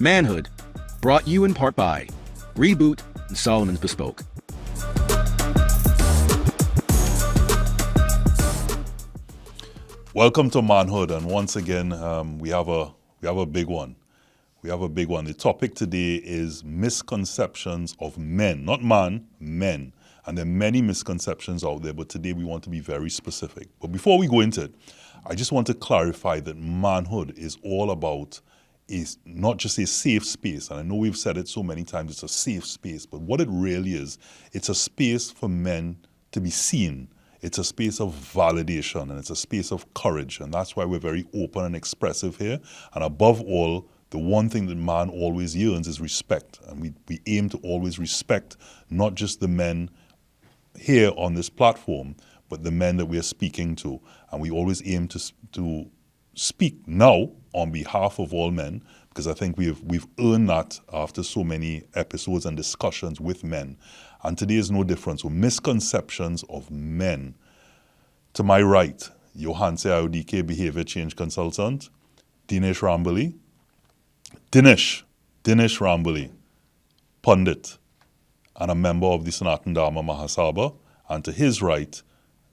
Manhood, brought you in part by Reboot and Solomon's Bespoke. Welcome to Manhood, and once again, we have a big one. We have a big one. The topic today is misconceptions of men, not man, men. And there are many misconceptions out there, but today we want to be very specific. But before we go into it, I just want to clarify that manhood is all about is not just a safe space. And I know we've said it so many times, it's a safe space, but what it really is, it's a space for men to be seen. It's a space of validation, and it's a space of courage. And that's why we're very open and expressive here. And above all, the one thing that man always yearns is respect. And we aim to always respect not just the men here on this platform, but the men that we are speaking to. And we always aim to speak now on behalf of all men, because I think we've earned that after so many episodes and discussions with men. And today is no different. So misconceptions of men. To my right, Johanse IODK Behavior Change Consultant, Dinesh Rambali. Dinesh Rambali, Pundit, and a member of the Sanatan Dharma Mahasabha. And to his right,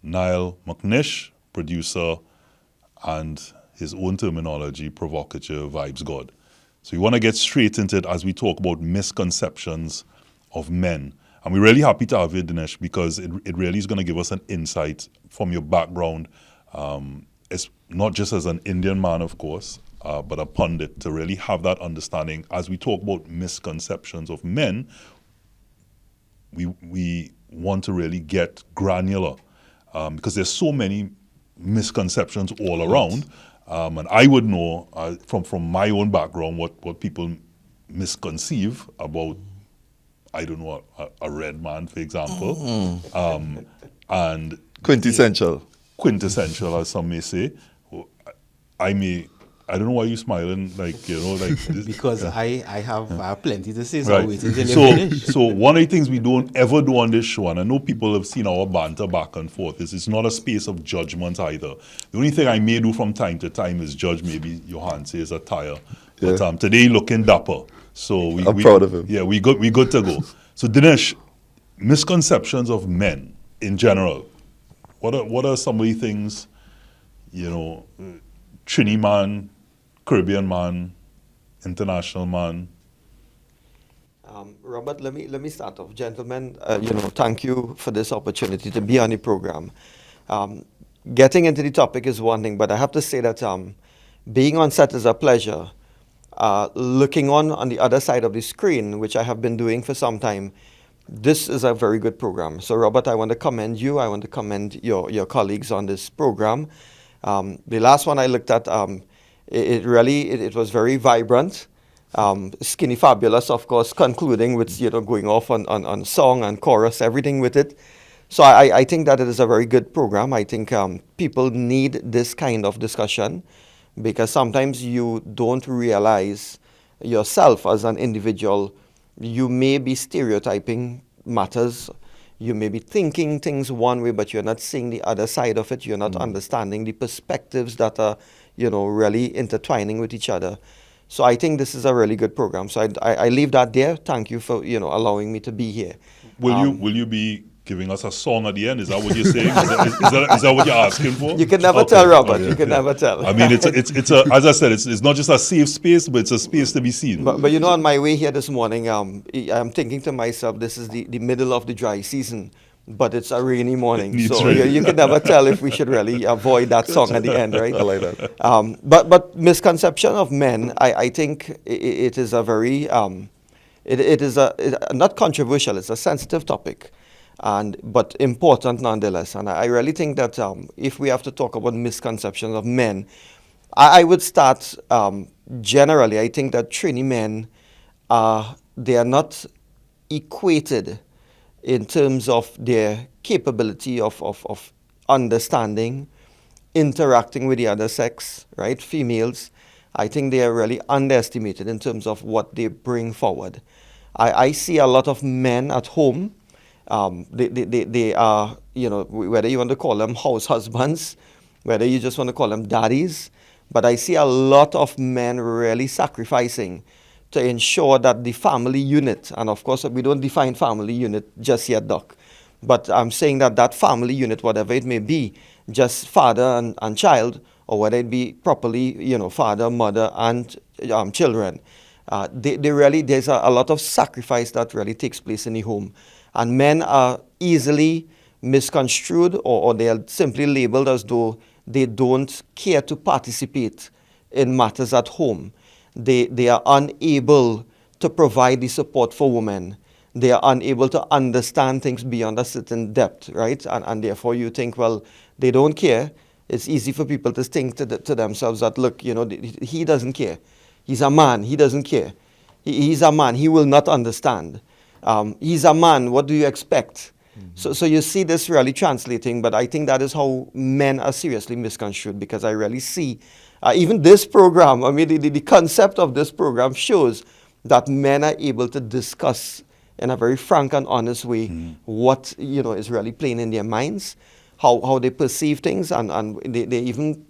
Niall McNish, producer, and his own terminology, provocateur, vibes God. So we want to get straight into it as we talk about misconceptions of men. And we're really happy to have you, Dinesh, because it really is going to give us an insight from your background, it's not just as an Indian man, of course, but a pundit, to really have that understanding. As we talk about misconceptions of men, we want to really get granular, because there's so many misconceptions all around. And I would know from my own background what people misconceive about, I don't know, a red man, for example. And Quintessential, as some may say. I don't know why you're smiling, because I have plenty to say, so right. I'm waiting till you finish. So one of the things we don't ever do on this show, and I know people have seen our banter back and forth, is it's not a space of judgment either. The only thing I may do from time to time is judge maybe Johanse's attire. But today he's looking dapper. So I'm proud of him. Yeah, we good to go. So Dinesh, misconceptions of men in general. What are some of the things, Trini man, Caribbean man, international man? Robert, let me start off. Gentlemen, thank you for this opportunity to be on the program. Getting into the topic is one thing, but I have to say that being on set is a pleasure. Looking on the other side of the screen, which I have been doing for some time, this is a very good program. So, Robert, I want to commend you. I want to commend your colleagues on this program. The last one I looked at, it was very vibrant. Skinny Fabulous, of course, concluding with going off on song and chorus, everything with it. So I think that it is a very good program. I think people need this kind of discussion, because sometimes you don't realize yourself as an individual. You may be stereotyping matters. You may be thinking things one way, but you're not seeing the other side of it. You're not understanding the perspectives that are, really intertwining with each other. So I think this is a really good program. So I leave that there. Thank you for, allowing me to be here. Will you be giving us a song at the end? Is that what you're saying? Is that what you're asking for? You can never tell, Robert. You can never tell. I mean, it's a, as I said, it's not just a safe space, but it's a space to be seen. But on my way here this morning, I'm thinking to myself, this is the middle of the dry season, but it's a rainy morning. So you can never tell if we should really avoid that song at the end, right? I like that. But misconception of men, I think it is a very, it is not controversial, it's a sensitive topic. But important nonetheless. And I really think that if we have to talk about misconceptions of men, I would start generally. I think that Trini men, they are not equated in terms of their capability of understanding, interacting with the other sex, right? Females. I think they are really underestimated in terms of what they bring forward. I see a lot of men at home. They are, whether you want to call them house husbands, whether you just want to call them daddies, but I see a lot of men really sacrificing to ensure that the family unit, and of course we don't define family unit just yet, Doc, but I'm saying that that family unit, whatever it may be, just father and child, or whether it be properly, father, mother, and children, they really, there's a lot of sacrifice that really takes place in the home. And men are easily misconstrued, or they are simply labeled as though they don't care to participate in matters at home. They are unable to provide the support for women. They are unable to understand things beyond a certain depth, right? And therefore you think, well, they don't care. It's easy for people to think to themselves that, look, he doesn't care. He's a man. He doesn't care. He's a man. He will not understand. He's a man. What do you expect? So you see this really translating, but I think that is how men are seriously misconstrued, because I really see, even this program, I mean, the concept of this program shows that men are able to discuss in a very frank and honest way what, is really playing in their minds, how they perceive things, and they even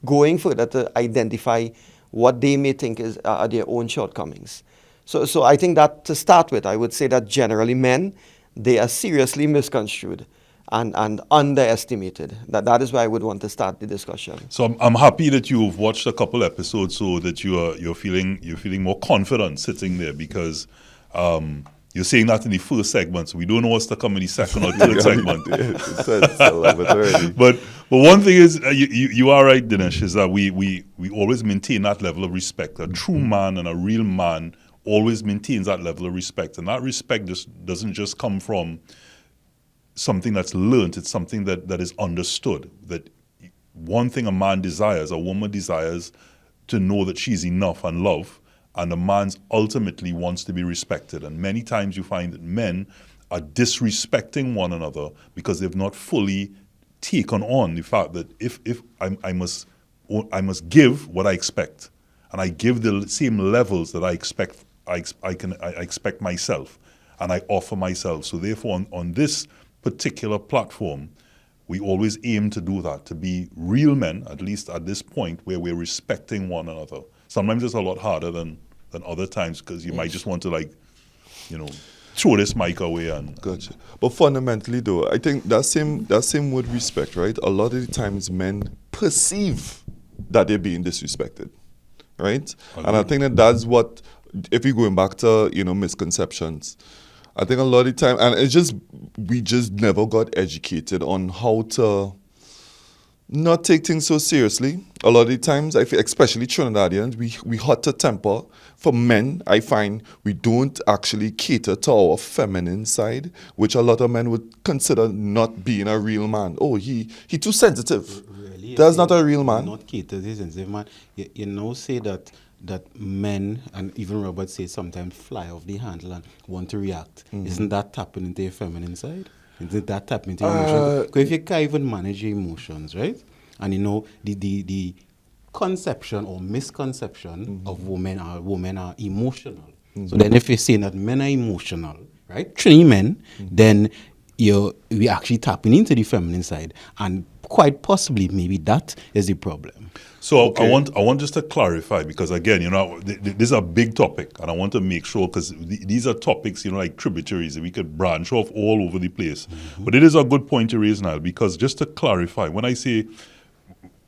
going further to identify what they may think are their own shortcomings. So I think that to start with, I would say that generally men, they are seriously misconstrued and underestimated. That is where I would want to start the discussion. So I'm happy that you've watched a couple episodes, so that you're feeling more confident sitting there, because you're saying that in the first segment, so we don't know what's to come in the second or third segment. But one thing is, you are right, Dinesh, is that we always maintain that level of respect. A true man and a real man always maintains that level of respect, and that respect doesn't just come from something that's learned. It's something that is understood. That one thing a man desires, a woman desires to know that she's enough and loved, and a man ultimately wants to be respected. And many times you find that men are disrespecting one another because they've not fully taken on the fact that if I must give what I expect, and I give the same levels that I expect. I expect myself, and I offer myself. So therefore, on this particular platform, we always aim to do that, to be real men, at least at this point, where we're respecting one another. Sometimes it's a lot harder than other times, because you might just want to throw this mic away and. Gotcha. But fundamentally, though, I think that same word respect, right? A lot of the times men perceive that they're being disrespected, right? Agreed. And I think that's what, if you're going back to, misconceptions, I think a lot of the time, and it's just, we just never got educated on how to not take things so seriously. A lot of the times, I feel, especially Trinidadians, we hot to temper. For men, I find we don't actually cater to our feminine side, which a lot of men would consider not being a real man. Oh, he too sensitive. Really, that's not a real man. Not cater to the sensitive man. You say that men, and even Robert says, sometimes fly off the handle and want to react. Isn't that tapping into your feminine side? Isn't that tapping into your emotions? Because if you can't even manage your emotions, right? And the conception or misconception of women are emotional. So then if you're saying that men are emotional, right? Trini men, then we actually tapping into the feminine side, and quite possibly maybe that is the problem. So okay. I want just to clarify, because again, this is a big topic, and I want to make sure, because these are topics, like tributaries that we could branch off all over the place. But it is a good point to raise now, because just to clarify, when I say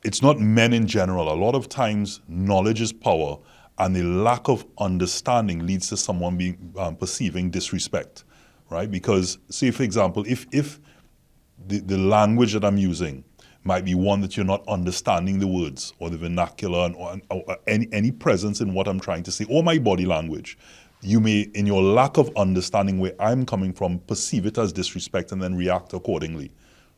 it's not men in general, a lot of times knowledge is power, and the lack of understanding leads to someone being perceiving disrespect, right? Because, say for example, if the language that I'm using might be one that you're not understanding the words or the vernacular or any presence in what I'm trying to say, or my body language, you may, in your lack of understanding where I'm coming from, perceive it as disrespect and then react accordingly,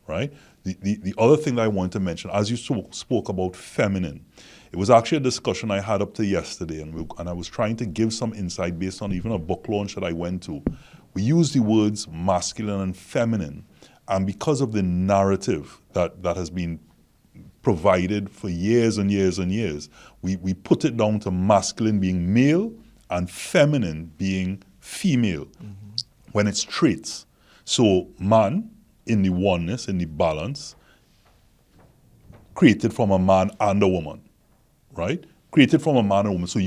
right? The other thing that I want to mention, as you spoke about feminine, it was actually a discussion I had up to yesterday, and I was trying to give some insight based on even a book launch that I went to. We use the words masculine and feminine, and because of the narrative that has been provided for years and years and years, we put it down to masculine being male and feminine being female, when it's traits. So man, in the oneness, in the balance, created from a man and a woman, right? Created from a man and a woman. So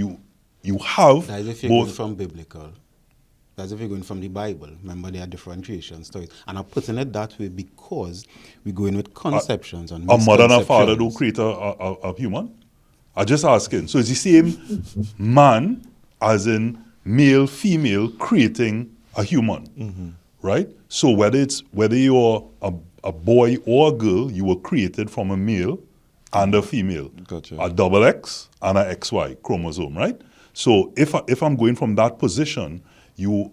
you have That is if you're going both. from biblical. That's if you're going from the Bible. Remember, there are differentiation stories. And I'm putting it that way because we go in with conceptions and A mother and a father misconceptions. don't create a human. I just asking. So it's the same man as in male, female creating a human, right? So whether you're a boy or a girl, you were created from a male and a female, Gotcha. a double X and a XY chromosome, right? So if I'm going from that position, you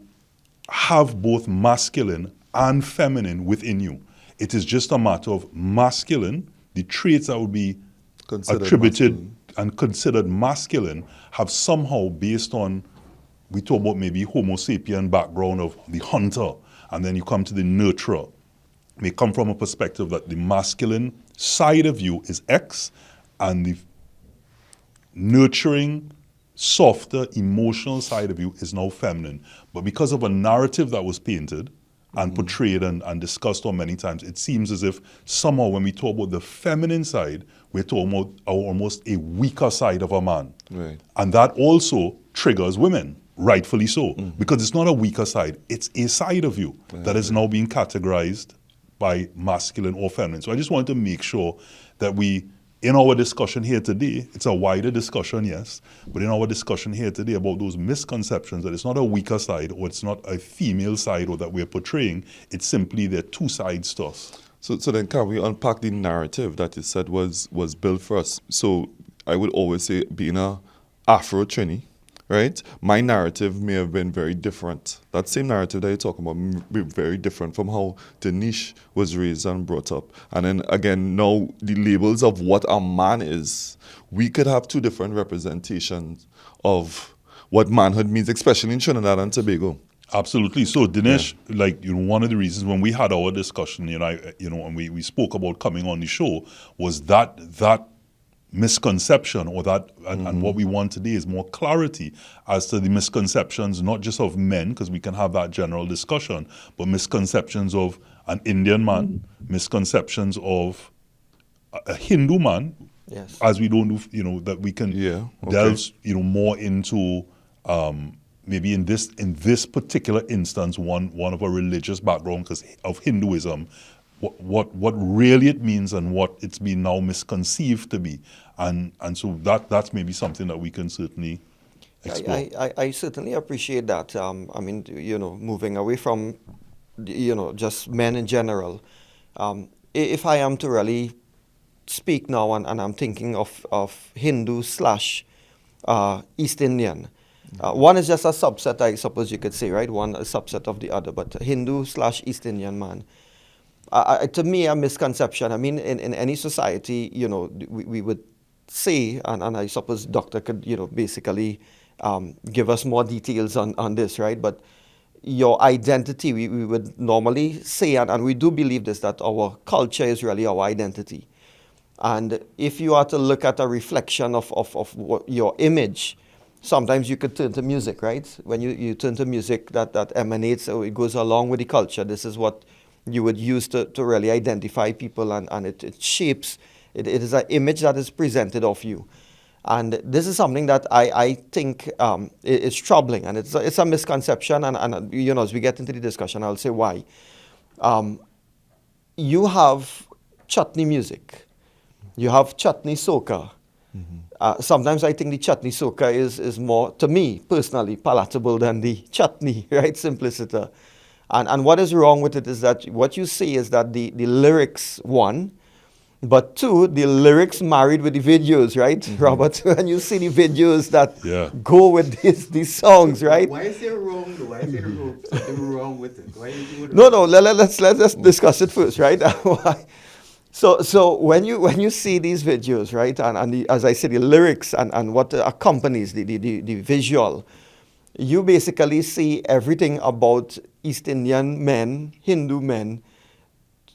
have both masculine and feminine within you. It is just a matter of masculine, the traits that would be Considered attributed masculine. and considered masculine have somehow, based on, we talk about maybe Homo sapien background of the hunter, and then you come to the nurturer, may come from a perspective that the masculine side of you is X, and the nurturing, softer, emotional side of you is now feminine. But because of a narrative that was painted and portrayed and discussed on many times, it seems as if somehow when we talk about the feminine side, we're talking about almost a weaker side of a man. Right. And that also triggers women, rightfully so, because it's not a weaker side, it's a side of you that is now being categorized by masculine or feminine. So I just wanted to make sure that we, in our discussion here today, it's a wider discussion, yes, but in our discussion here today about those misconceptions that it's not a weaker side or it's not a female side or that we're portraying, it's simply there are two sides to us. So then can we unpack the narrative that you said was built for us? So I would always say, being a Afro-Trini, right? My narrative may have been very different. That same narrative that you're talking about may be very different from how Danish was raised and brought up. And then again, now the labels of what a man is, we could have two different representations of what manhood means, especially in Trinidad and Tobago. Absolutely. So Dinesh, like, one of the reasons when we had our discussion, and we spoke about coming on the show, was that misconception or that, and what we want today is more clarity as to the misconceptions, not just of men, because we can have that general discussion, but misconceptions of an Indian man, misconceptions of a Hindu man, Yes. as we don't do, that we can delve, more into, maybe in this particular instance, one of a religious background because of Hinduism, what really it means and what it's been now misconceived to be, and so that's maybe something that we can certainly explore. I certainly appreciate that. I mean, moving away from, just men in general. If I am to really speak now, and I'm thinking of Hindu / East Indian. One is just a subset, I suppose you could say, right? One a subset of the other, but Hindu / East Indian man. To me, a misconception. I mean, in any society, we would say, and I suppose Doctor could, basically give us more details on this, right? But your identity, we would normally say, and we do believe this, that our culture is really our identity. And if you are to look at a reflection of what your image, sometimes you could turn to music, right? When you turn to music that emanates, or it goes along with the culture, this is what you would use to really identify people, and it shapes, it is an image that is presented of you. And this is something that I think is troubling, and it's a misconception, and as we get into the discussion, I'll say why. You have chutney music, you have chutney soca. Sometimes I think the chutney soca is more, to me personally, palatable than the chutney, right? Simplicity. And what is wrong with it is that what you see is that the lyrics, one, but two, the lyrics married with the videos, right, Robert? When you see the videos that go with these songs, right? Why is there wrong? Why is there something wrong with it? Why is it No, let's discuss it first, right? Why? So when you see these videos, right, and as I said, the lyrics and what accompanies the visual, you basically see everything about East Indian men, Hindu men,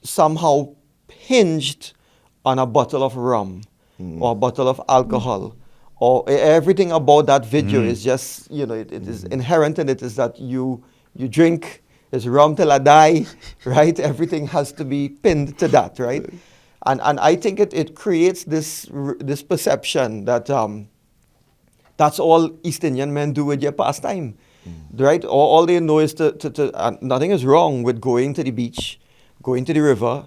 somehow hinged on a bottle of rum or a bottle of alcohol. Or everything about that video is just, it is inherent in it is that you drink, it's rum till I die, right? Everything has to be pinned to that, right? And I think it creates this perception that That's all East Indian men do with your pastime, right? All they know is nothing is wrong with going to the beach, going to the river,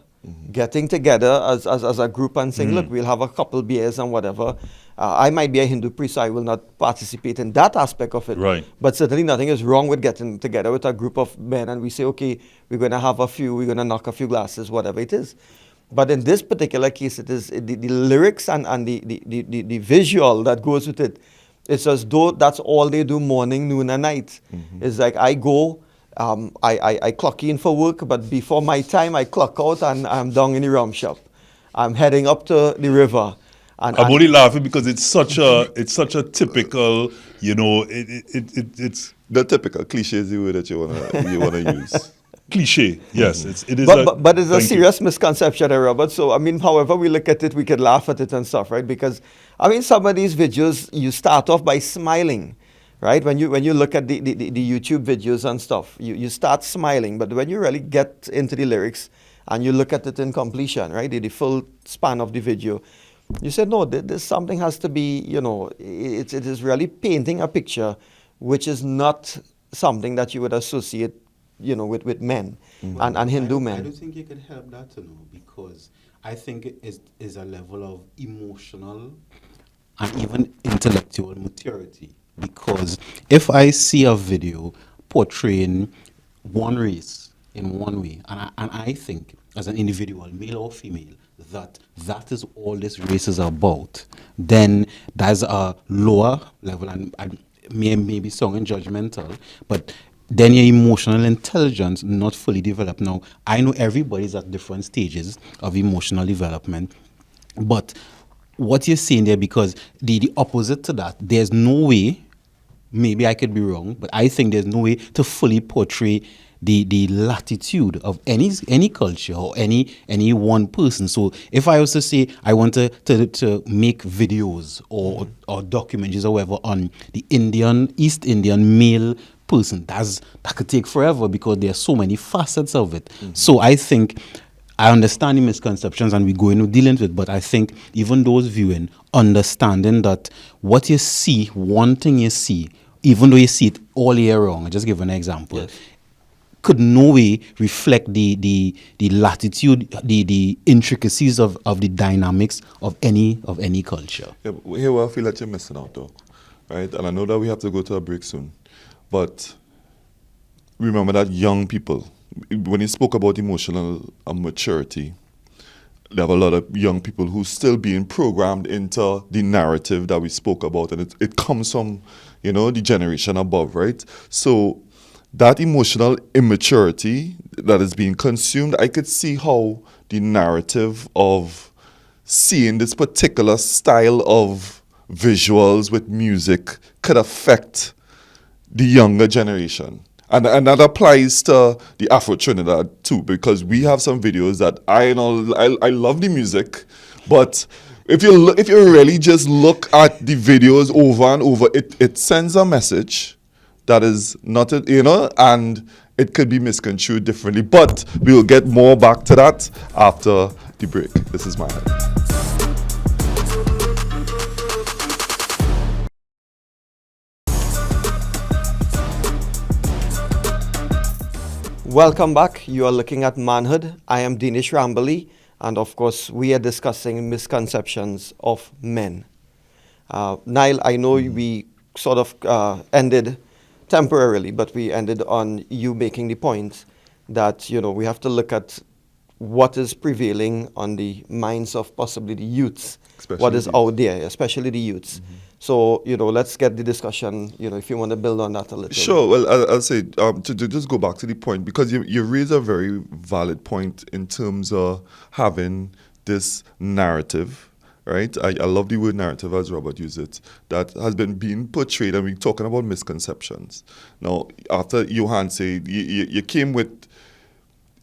getting together as a group and saying, look, we'll have a couple beers and whatever. I might be a Hindu priest, so I will not participate in that aspect of it. Right. But certainly nothing is wrong with getting together with a group of men and we say, okay, we're going to have we're going to knock a few glasses, whatever it is. But in this particular case, it is the lyrics and the visual that goes with it. It's as though that's all they do morning, noon, and night. It's like I go, I clock in for work, but before my time, I clock out and I'm down in the rum shop. I'm heading up to the river. I'm only laughing because it's such a typical, it's The typical cliche is the word that you wanna use. cliche. Yes, it is. But it's a thank you. serious misconception, Robert. So, I mean, however we look at it, we could laugh at it and stuff, right? Because, I mean, some of these videos, you start off by smiling, right? When you look at the YouTube videos and stuff, you start smiling. But when you really get into the lyrics and you look at it in completion, right? The full span of the video, you said, no, this something has to be, it is really painting a picture which is not something that you would associate, with men and Hindu men. I don't think you could help that to know, because I think it is a level of emotional and even intellectual maturity. Because if I see a video portraying one race in one way, and I think as an individual, male or female, that is all this race is about, then there's a lower level, and I maybe sounding judgmental, but then your emotional intelligence not fully developed. Now, I know everybody's at different stages of emotional development, but what you're saying there, because the opposite to that, there's no way, maybe I could be wrong, but I think there's no way to fully portray the latitude of any culture or any one person. So if I was to say I want to make videos or documentaries or whatever on the East Indian male person, that could take forever because there are so many facets of it. So I think I understand the misconceptions and we go into dealing with it, but I think even those viewing, understanding that what you see, one thing you see, even though you see it all year long, I'll just give an example. Yes. Could no way reflect the latitude, the intricacies of the dynamics of any culture. Yeah, Here, where I feel that you're missing out, though, right? And I know that we have to go to a break soon, but remember that young people, when you spoke about emotional maturity, there have a lot of young people who still being programmed into the narrative that we spoke about, and it comes from, the generation above, right? So that emotional immaturity that is being consumed, I could see how the narrative of seeing this particular style of visuals with music could affect the younger generation. And that applies to the Afro Trinidad too, because we have some videos that I love the music, but if you really just look at the videos over and over, it sends a message that is not, and it could be misconstrued differently. But we will get more back to that after the break. This is Manhood. Welcome back. You are looking at Manhood. I am Dinesh Rambali, and of course, we are discussing misconceptions of men. Niall, I know we sort of ended temporarily, but we ended on you making the point that, we have to look at what is prevailing on the minds of possibly the youths, what is out there, especially the youths. So, let's get the discussion, if you want to build on that a little. Sure. Well, I'll say, to just go back to the point, because you raise a very valid point in terms of having this narrative, right? I love the word narrative, as Robert used it, that has been being portrayed, and we're talking about misconceptions. Now, after Johan said, you came with,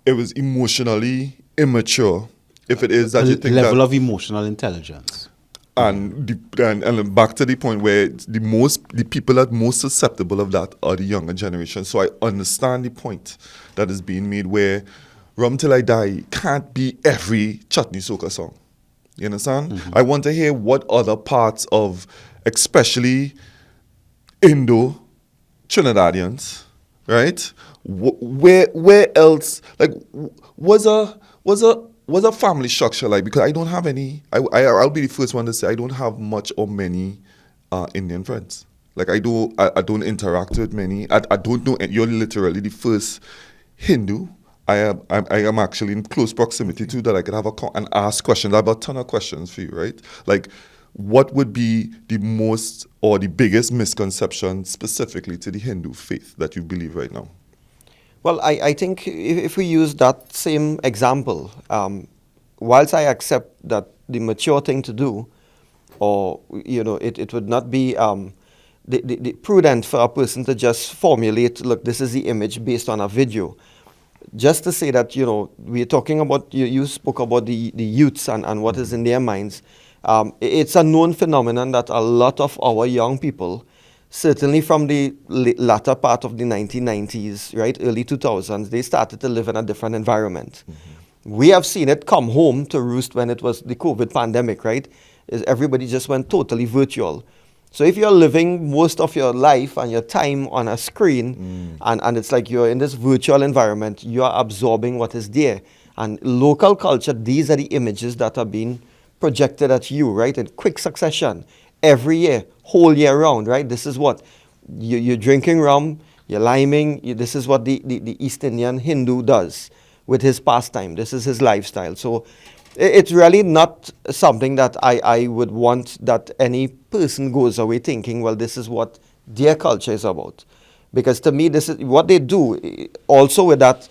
it was emotionally immature, if it is that you think level that, of emotional intelligence. and back to the point where the people that most susceptible of that are the younger generation. So I understand the point that is being made where Rum Till I Die can't be every chutney soca song. You understand? I want to hear what other parts of, especially Indo Trinidadians, right? Where else? Like, was a family structure like? Because I don't have any. I'll be the first one to say I don't have much or many Indian friends. Like I don't interact with many. I don't know. You're literally the first Hindu I am actually in close proximity to that I could have and ask questions. I have a ton of questions for you, right? Like, what would be the most or the biggest misconception specifically to the Hindu faith that you believe right now? Well, I think if we use that same example, whilst I accept that the mature thing to do, or it would not be the prudent for a person to just formulate, look, this is the image based on a video. Just to say that, we're talking about, you spoke about the youths and what is in their minds. It's a known phenomenon that a lot of our young people, certainly from the latter part of the 1990s, right, early 2000s, they started to live in a different environment. Mm-hmm. We have seen it come home to roost when it was the COVID pandemic, right? Everybody just went totally virtual. So if you're living most of your life and your time on a screen, and it's like you're in this virtual environment, you're absorbing what is there. And local culture, these are the images that are being projected at you, right, in quick succession, every year, whole year round, right? This is what you're drinking rum, you're liming. This is what the East Indian Hindu does with his pastime. This is his lifestyle. So it's really not something that I would want that any person goes away thinking, well, this is what their culture is about. Because to me, this is what they do. Also with that,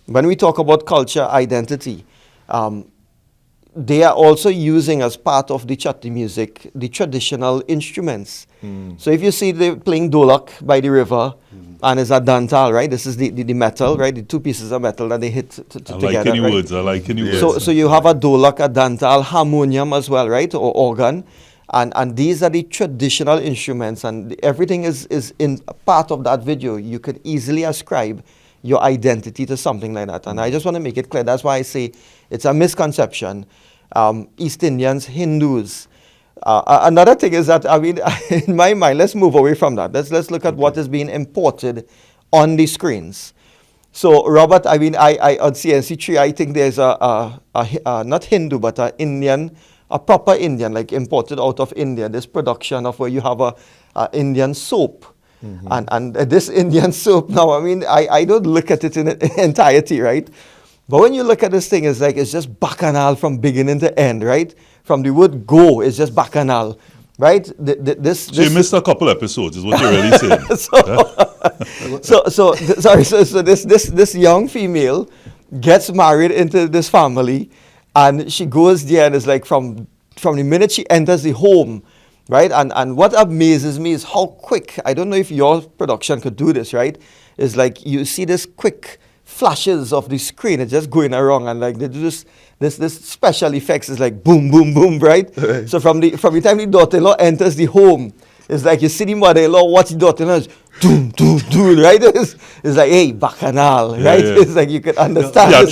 when we talk about culture identity, they are also using as part of the chatti music the traditional instruments. So if you see they playing dolak by the river, and it's a dantal, right? This is the metal, right? The two pieces of metal that they hit together. I like any right? words. I like any words. So you have a dolak, a dantal, harmonium as well, right? Or organ. And these are the traditional instruments, and everything is in a part of that video. You could easily ascribe your identity to something like that. And I just want to make it clear. That's why I say it's a misconception. East Indians, Hindus. Another thing is that, in my mind, let's move away from that. Let's look at what is being imported on the screens. So, Robert, I on CNC3, I think there's a not Hindu, but an Indian, a proper Indian, like imported out of India, this production of where you have a Indian soap. Mm-hmm. And this Indian soap now, I don't look at it in entirety, right? But when you look at this thing, it's just bacchanal from beginning to end, right? From the word go, it's just bacchanal, right? So you missed a couple episodes, is what you're really saying. So this young female gets married into this family, and she goes there, and it's like from the minute she enters the home, right? And what amazes me is how quick, I don't know if your production could do this, right? It's like you see this quick flashes of the screen, it's just going around, and like they do this special effects is like boom, boom, boom, right? So from the time the daughter-in-law enters the home, it's like you see the mother-in-law watch the daughter-in-law, doom, doom, doom, right? It's like, hey, bacchanal, right? Yeah. It's like you can understand. Yeah,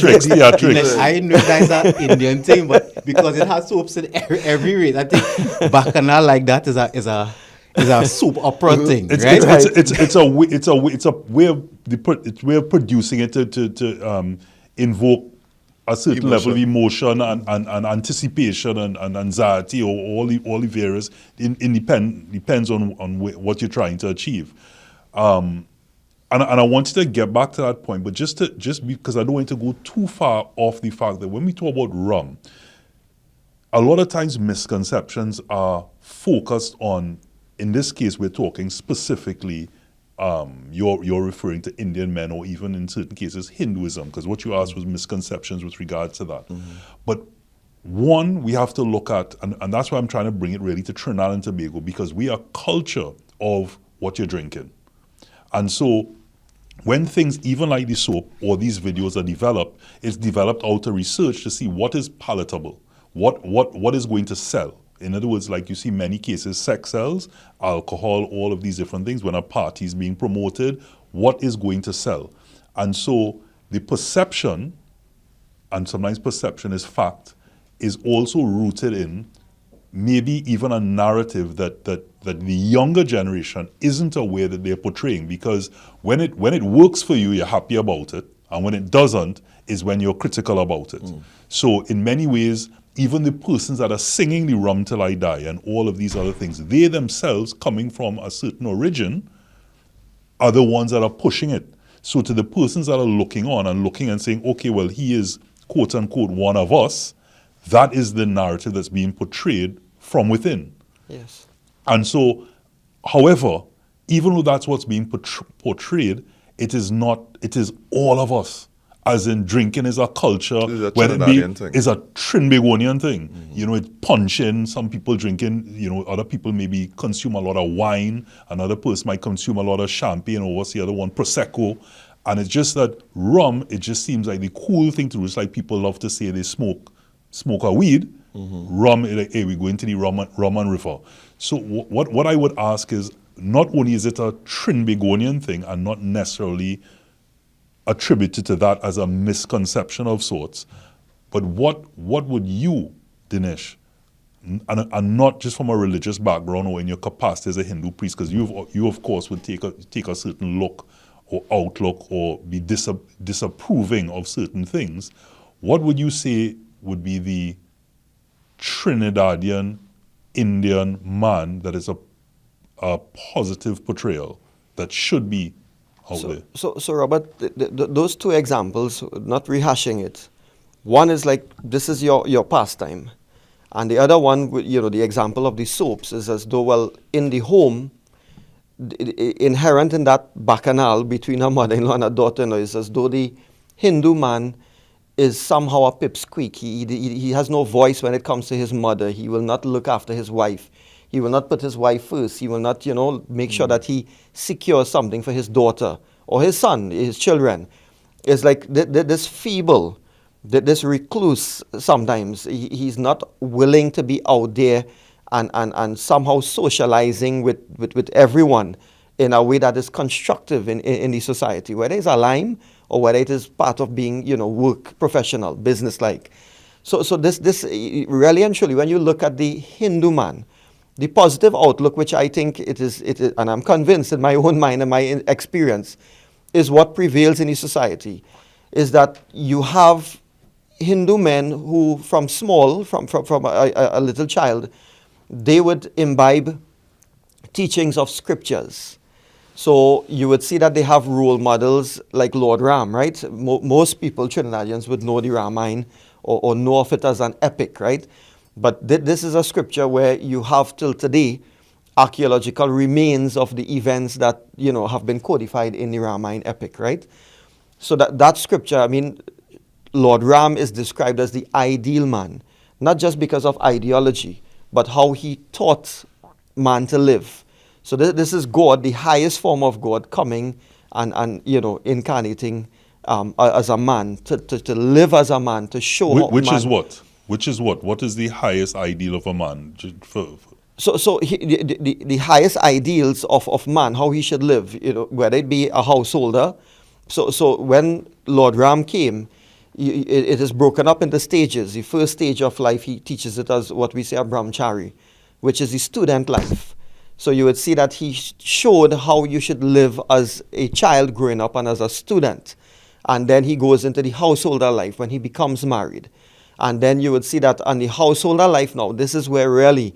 tricks. I know that's an Indian thing, but because it has soaps in every race, I think bacchanal like that is a soap opera thing, right? It's a way of producing it to invoke a certain level of emotion and anticipation and anxiety, or all the various depends on what you're trying to achieve. And I wanted to get back to that point, but just because I don't want to go too far off the fact that when we talk about rum, a lot of times misconceptions are focused on. In this case, we're talking specifically, you're referring to Indian men, or even in certain cases, Hinduism, because what you asked was misconceptions with regard to that. Mm-hmm. But one, we have to look at, and that's why I'm trying to bring it really to Trinidad and Tobago, because we are culture of what you're drinking. And so when things, even like the soap or these videos are developed, it's developed out of research to see what is palatable, what is going to sell. In other words, like you see many cases, sex sells, alcohol, all of these different things. When a party is being promoted, what is going to sell? And so the perception, and sometimes perception is fact, is also rooted in maybe even a narrative that the younger generation isn't aware that they're portraying. Because when it works for you, you're happy about it, and when it doesn't, is when you're critical about it. So in many ways, even the persons that are singing the Rum Till I Die and all of these other things, they themselves, coming from a certain origin, are the ones that are pushing it. So to the persons that are looking on and looking and saying, okay, well, he is quote unquote one of us, that is the narrative that's being portrayed from within. Yes. And so, however, even though that's what's being portrayed, it is all of us. As in, drinking is a culture, It's a whether it Trinidadian be, thing. is a Trinbagonian thing. You know, it's punching, some people drinking, you know, other people maybe consume a lot of wine, another person might consume a lot of champagne, or what's the other one, Prosecco. And it's just that rum, it just seems like the cool thing to do. It's like people love to say they smoke a weed. Rum, like, hey, we go into the rum and river. So what I would ask is, not only is it a Trinbagonian thing and not necessarily attributed to that as a misconception of sorts, but what would you, Dinesh, and not just from a religious background or in your capacity as a Hindu priest, because you of course would take a certain look or outlook or be disapproving of certain things, what would you say would be the Trinidadian Indian man that is a positive portrayal that should be out there? So Robert, those two examples, not rehashing it, one is like, this is your pastime. And the other one, you know, the example of the soaps is as though, well, in the home, inherent in that bacchanal between a mother-in-law and a daughter-in-law is as though the Hindu man is somehow a pipsqueak. He has no voice when it comes to his mother. He will not look after his wife. He will not put his wife first. He will not, you know, make sure that he secures something for his daughter or his son, his children. It's like this feeble, this recluse sometimes. He's not willing to be out there and somehow socializing with everyone in a way that is constructive in the society, whether it's a lime or whether it is part of being, you know, work professional, business-like. So this really and truly, when you look at the Hindu man, the positive outlook, which I think it is, and I'm convinced in my own mind and my experience, is what prevails in the society, is that you have Hindu men who, from a little child, they would imbibe teachings of scriptures. So you would see that they have role models like Lord Ram, right? Most people, Trinidadians, would know the Ramayana or know of it as an epic, right? But this is a scripture where you have till today archaeological remains of the events that, you know, have been codified in the Ramayana epic, right? So that scripture, I mean, Lord Ram is described as the ideal man, not just because of ideology, but how he taught man to live. So this is God, the highest form of God, coming and you know, incarnating as a man, to live as a man, to show Which is what? Which is what? What is the highest ideal of a man? So the highest ideals of man, how he should live, you know, whether it be a householder. So when Lord Ram came, it is broken up into stages. The first stage of life, he teaches it as what we say a brahmachari, which is the student life. So you would see that he showed how you should live as a child growing up and as a student. And then he goes into the householder life when he becomes married. And then you would see that on the householder life now, this is where really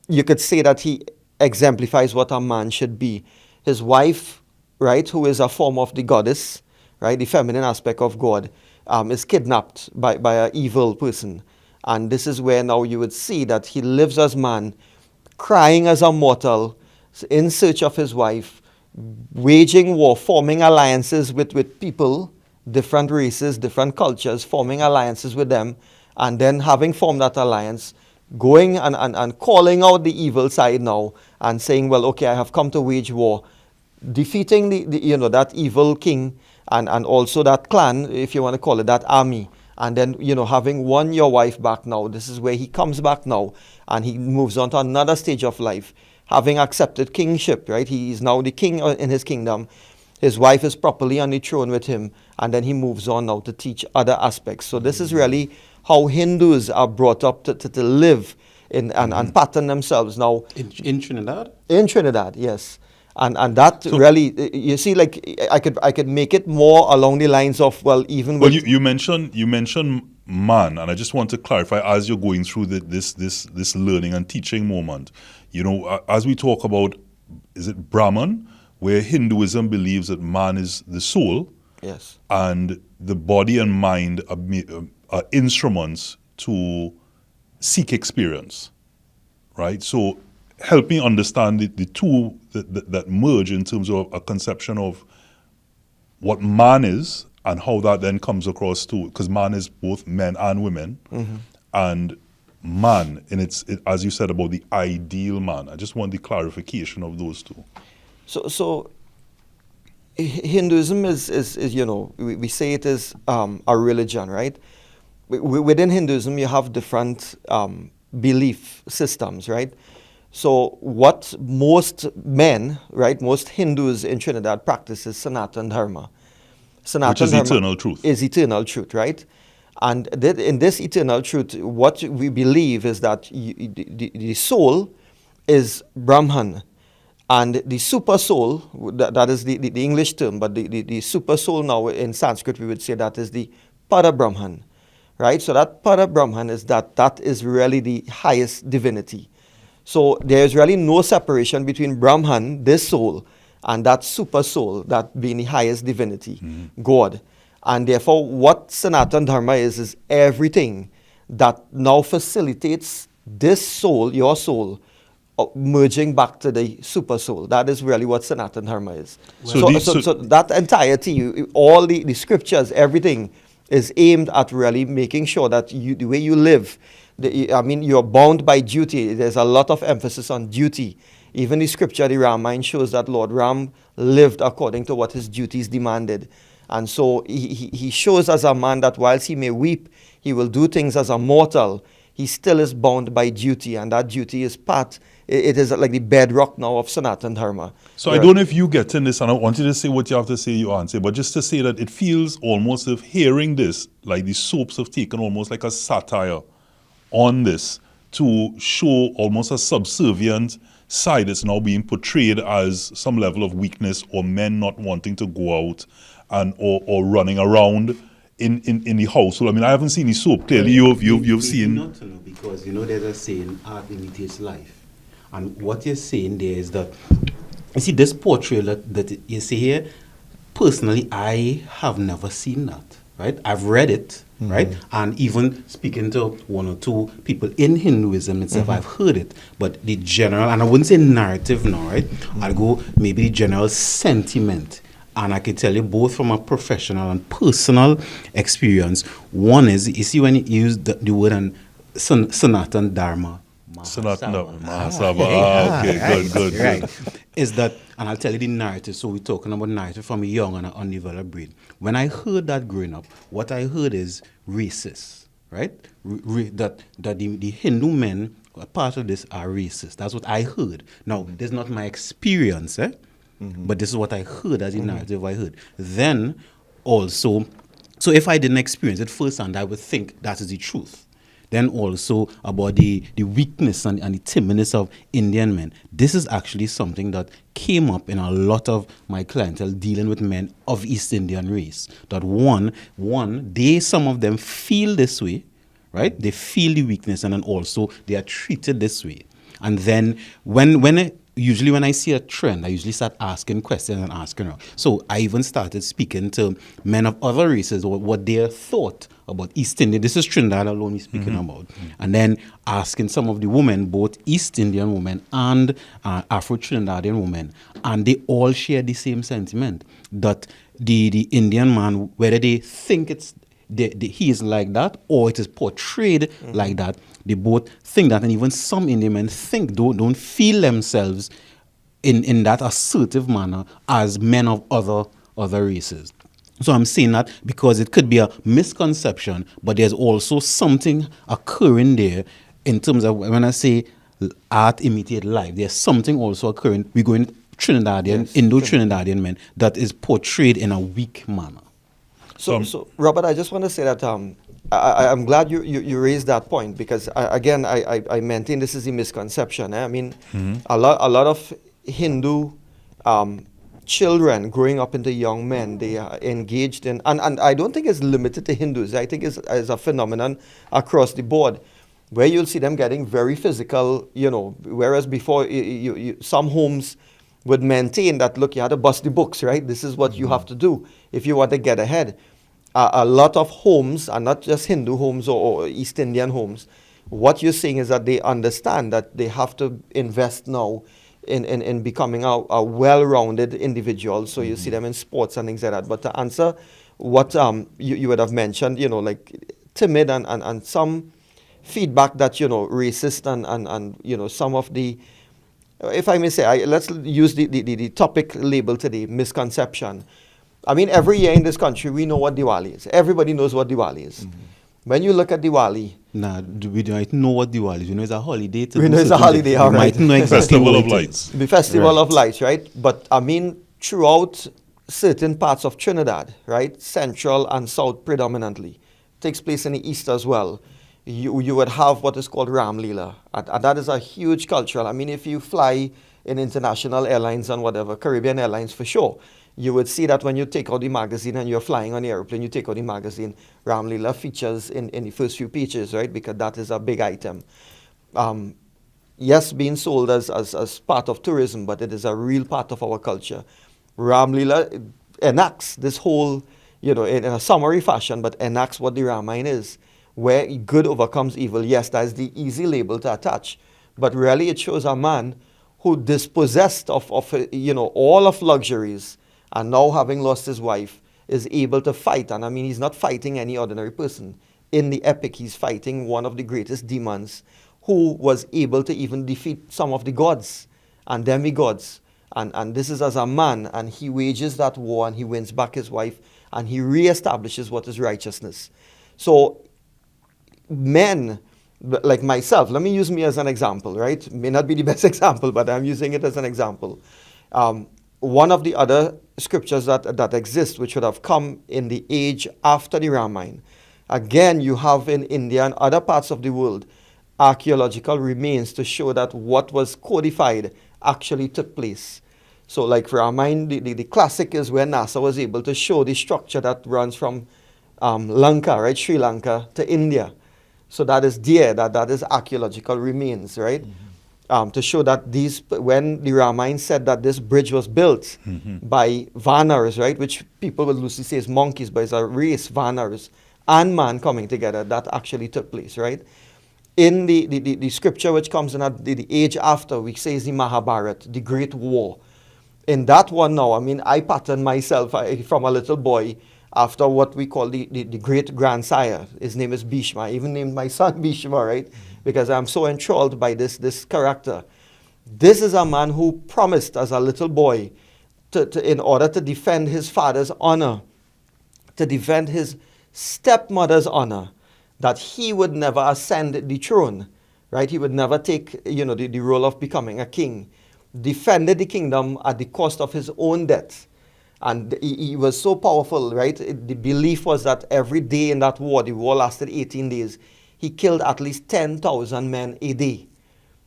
you could say that he exemplifies what a man should be. His wife, right, who is a form of the goddess, right, the feminine aspect of God, is kidnapped by an evil person. And this is where now you would see that he lives as man, crying as a mortal, in search of his wife, waging war, forming alliances with people, different races, different cultures, forming alliances with them, and then having formed that alliance, going and calling out the evil side now and saying, well, okay, I have come to wage war, defeating the you know, that evil king and also that clan, if you want to call it, that army. And then, you know, having won your wife back now, this is where he comes back now and he moves on to another stage of life, having accepted kingship, right? He is now the king in his kingdom. His wife is properly on the throne with him, and then he moves on now to teach other aspects. So this is really how Hindus are brought up to live and pattern themselves. Now, In Trinidad? in Trinidad, yes. And that really, you see, like I could make it more along the lines of, well, even Well, with you mentioned man, and I just want to clarify as you're going through this learning and teaching moment. You know, as we talk about, is it Brahman, where Hinduism believes that man is the soul, yes, and the body and mind are instruments to seek experience, right? So help me understand the two that merge in terms of a conception of what man is and how that then comes across to, because man is both men and women, and man, and as you said about the ideal man. I just want the clarification of those two. So Hinduism is you know, we say it is a religion, right? Within Hinduism, you have different belief systems, right? So what most men, right, most Hindus in Trinidad practice is Sanatan Dharma. Which is eternal truth. Is eternal truth, right? And in this eternal truth, what we believe is that the soul is Brahman, and the super soul, that is the English term, but the super soul now in Sanskrit, we would say that is the Para Brahman, right? So that Para Brahman is that is really the highest divinity. So there is really no separation between Brahman, this soul, and that super soul, that being the highest divinity, God. And therefore, what Sanatan Dharma is everything that now facilitates this soul, your soul, merging back to the super soul. That is really what Sanatan Dharma is. So So that entirety, all the scriptures, everything is aimed at really making sure that the way you live, you're bound by duty. There's a lot of emphasis on duty. Even the scripture, the Ramayana, shows that Lord Ram lived according to what his duties demanded. And so he shows as a man that whilst he may weep, he will do things as a mortal. He still is bound by duty, and that duty is it is like the bedrock now of Sanatan Dharma. So I don't know if you get in this, and I want you to say what you have to say, you answer, but just to say that it feels almost as if hearing this, like the soaps have taken almost like a satire on this to show almost a subservient side that's now being portrayed as some level of weakness, or men not wanting to go out and or running around in the household. I mean, I haven't seen the soap. Clearly, you've seen. Not to know, because there's a saying, art imitates life. And what you're saying there is that, you see, this portrayal that you see here, personally, I have never seen that, right? I've read it, right? And even speaking to one or two people in Hinduism itself, I've heard it. But the general, and I wouldn't say narrative now, right? I'll go maybe the general sentiment. And I can tell you both from a professional and personal experience. One is, you see, when you use the word and Sanatan Dharma, Mahasabha. Okay, good. Right. Is that, and I'll tell you the narrative. So we're talking about narrative from a young and an undeveloped brain. When I heard that growing up, what I heard is racist, right? That the Hindu men, a part of this, are racist. That's what I heard. Now, this is not my experience, but this is what I heard as a narrative I heard. Then also, so if I didn't experience it firsthand, I would think that is the truth. Then also about the weakness and the timidness of Indian men. This is actually something that came up in a lot of my clientele dealing with men of East Indian race. That some of them feel this way, right? They feel the weakness, and then also they are treated this way. And then usually when I see a trend, I usually start asking questions and asking around. So I even started speaking to men of other races, what their thought about East Indian. This is Trinidad alone we're speaking about. And then asking some of the women, both East Indian women and Afro-Trinidadian women. And they all share the same sentiment, that the Indian man, whether they think he is like that or it is portrayed like that, they both think that. And even some Indian men don't feel themselves in that assertive manner as men of other races. So I'm saying that because it could be a misconception, but there's also something occurring there in terms of, when I say art imitate life, there's something also occurring. We're going Trinidadian, Indo-Trinidadian men that is portrayed in a weak manner. So Robert, I just want to say that I'm glad you raised that point because I maintain this is a misconception. I mean, a lot of Hindu children growing up into young men, they are engaged in, and I don't think it's limited to Hindus. I think it's a phenomenon across the board where you'll see them getting very physical, whereas before some homes would maintain that, look, you had to bust the books, right? This is what you have to do if you want to get ahead. A lot of homes, and not just Hindu homes or East Indian homes, what you're saying is that they understand that they have to invest now in becoming a well-rounded individual. So you see them in sports and things like that. But to answer what you would have mentioned, like timid and some feedback that, racist and some of the, if I may say, let's use the topic label today, misconception. I mean, every year in this country, we know what Diwali is. Everybody knows what Diwali is. When you look at Diwali... Nah, we don't know what Diwali is. We know it's a holiday. We know it's a holiday, all right. We might know exactly Festival what of it Lights. is. The Festival Right. of Lights, right? But, I mean, throughout certain parts of Trinidad, right? Central and South predominantly. Takes place in the East as well. You would have what is called Ram Leela. And that is a huge cultural. I mean, if you fly in international airlines and whatever, Caribbean Airlines for sure, you would see that when you take out the magazine and you're flying on the airplane, you take out the magazine, Ram Leela features in the first few pages, right? Because that is a big item. Yes, being sold as part of tourism, but it is a real part of our culture. Ram Leela enacts this whole, in a summary fashion, but enacts what the Ramayana is, where good overcomes evil. Yes, that is the easy label to attach. But really it shows a man who dispossessed of all of luxuries, and now having lost his wife, is able to fight. And I mean, he's not fighting any ordinary person. In the epic, he's fighting one of the greatest demons who was able to even defeat some of the gods and demigods. And this is as a man, and he wages that war and he wins back his wife and he reestablishes what is righteousness. So men like myself, let me use me as an example, right? May not be the best example, but I'm using it as an example. One of the other scriptures that exist, which would have come in the age after the Ramayana, again, you have in India and other parts of the world, archaeological remains to show that what was codified actually took place. So like Ramayana, the classic is where NASA was able to show the structure that runs from Lanka, right, Sri Lanka, to India. So that is there, that is archaeological remains, right? To show that when the Ramayana said that this bridge was built by Vanars, right, which people will loosely say is monkeys, but it's a race, Vanars, and man coming together, that actually took place, right? In the scripture which comes in at the age after, we say is the Mahabharata, the Great War. In that one now, I mean, I patterned myself from a little boy after what we call the great grandsire. His name is Bhishma. I even named my son Bhishma, right? Because I'm so enthralled by this character. This is a man who promised as a little boy in order to defend his father's honor, to defend his stepmother's honor, that he would never ascend the throne, right? He would never take, the role of becoming a king. Defended the kingdom at the cost of his own death. And he was so powerful, right? The belief was that every day in that war, the war lasted 18 days, he killed at least 10,000 men a day.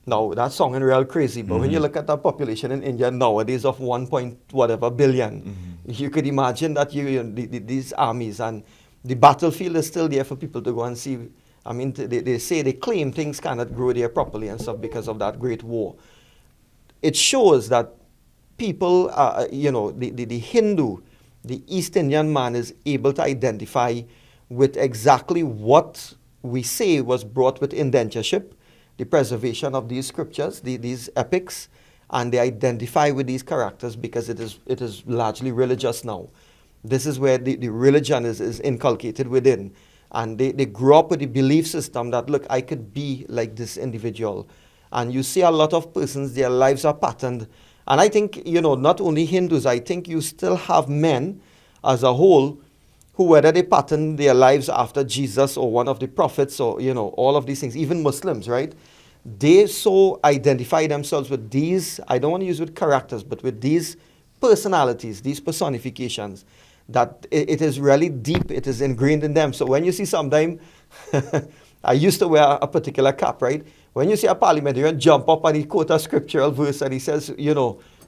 Now, that's sounding real crazy, but when you look at the population in India nowadays of 1 point whatever billion, you could imagine that these armies, and the battlefield is still there for people to go and see. I mean, they claim things cannot grow there properly and stuff because of that great war. It shows that people, the Hindu, the East Indian man is able to identify with exactly what we say was brought with indentureship, the preservation of these scriptures, these epics, and they identify with these characters because it is largely religious now. This is where the religion is inculcated within. And they grow up with the belief system that, look, I could be like this individual. And you see a lot of persons, their lives are patterned. And I think, not only Hindus, I think you still have men as a whole who, whether they pattern their lives after Jesus or one of the prophets or, all of these things, even Muslims, right? They so identify themselves with these, I don't want to use with characters, but with these personalities, these personifications, that it is really deep. It is ingrained in them. So when you see sometime, I used to wear a particular cap, right? When you see a parliamentarian jump up and he quote a scriptural verse and he says,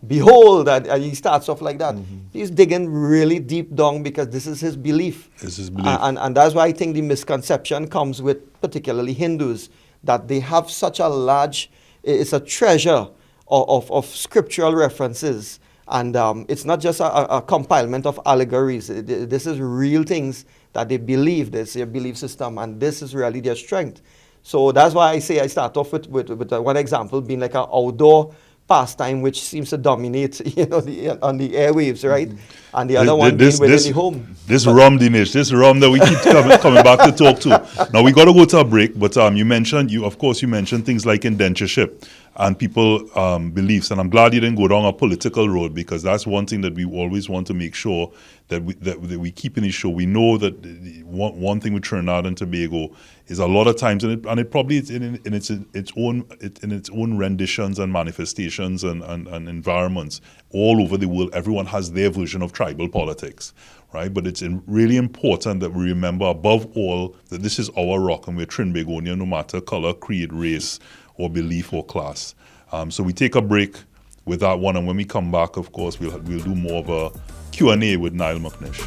behold, and he starts off like that. He's digging really deep down because this is his belief. This is belief. And that's why I think the misconception comes with particularly Hindus, that they have such a large, it's a treasure of scriptural references. And it's not just a compilement of allegories. This is real things that they believe. This is their belief system, and this is really their strength. So that's why I say I start off with one example being like an outdoor pastime which seems to dominate, on the airwaves, right? And the other one being within the home. This rum, Dinesh, this rum that we keep coming back to talk to. Now we got to go to a break, but you mentioned things like indentureship and people beliefs, and I'm glad you didn't go down a political road, because that's one thing that we always want to make sure that we keep in the show. We know that one thing with Trinidad and Tobago is a lot of times, and it probably is in its own renditions and manifestations and environments all over the world. Everyone has their version of tribal politics, right? But it's really important that we remember above all that this is our rock, and we're Trinbagonian no matter color, creed, race, or belief or class. So we take a break with that one, and when we come back, of course, we'll do more of a Q&A with Niall McNish.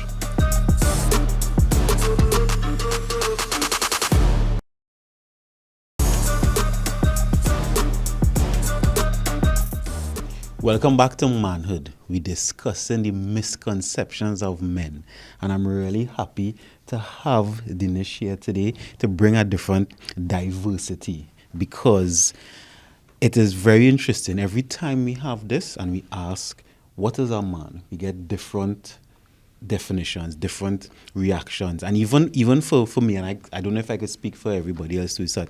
Welcome back to Manhood. We're discussing the misconceptions of men. And I'm really happy to have Dinesh here today to bring a different diversity, because it is very interesting. Every time we have this and we ask, what is a man? We get different definitions, different reactions. And even for me, and I don't know if I could speak for everybody else too, so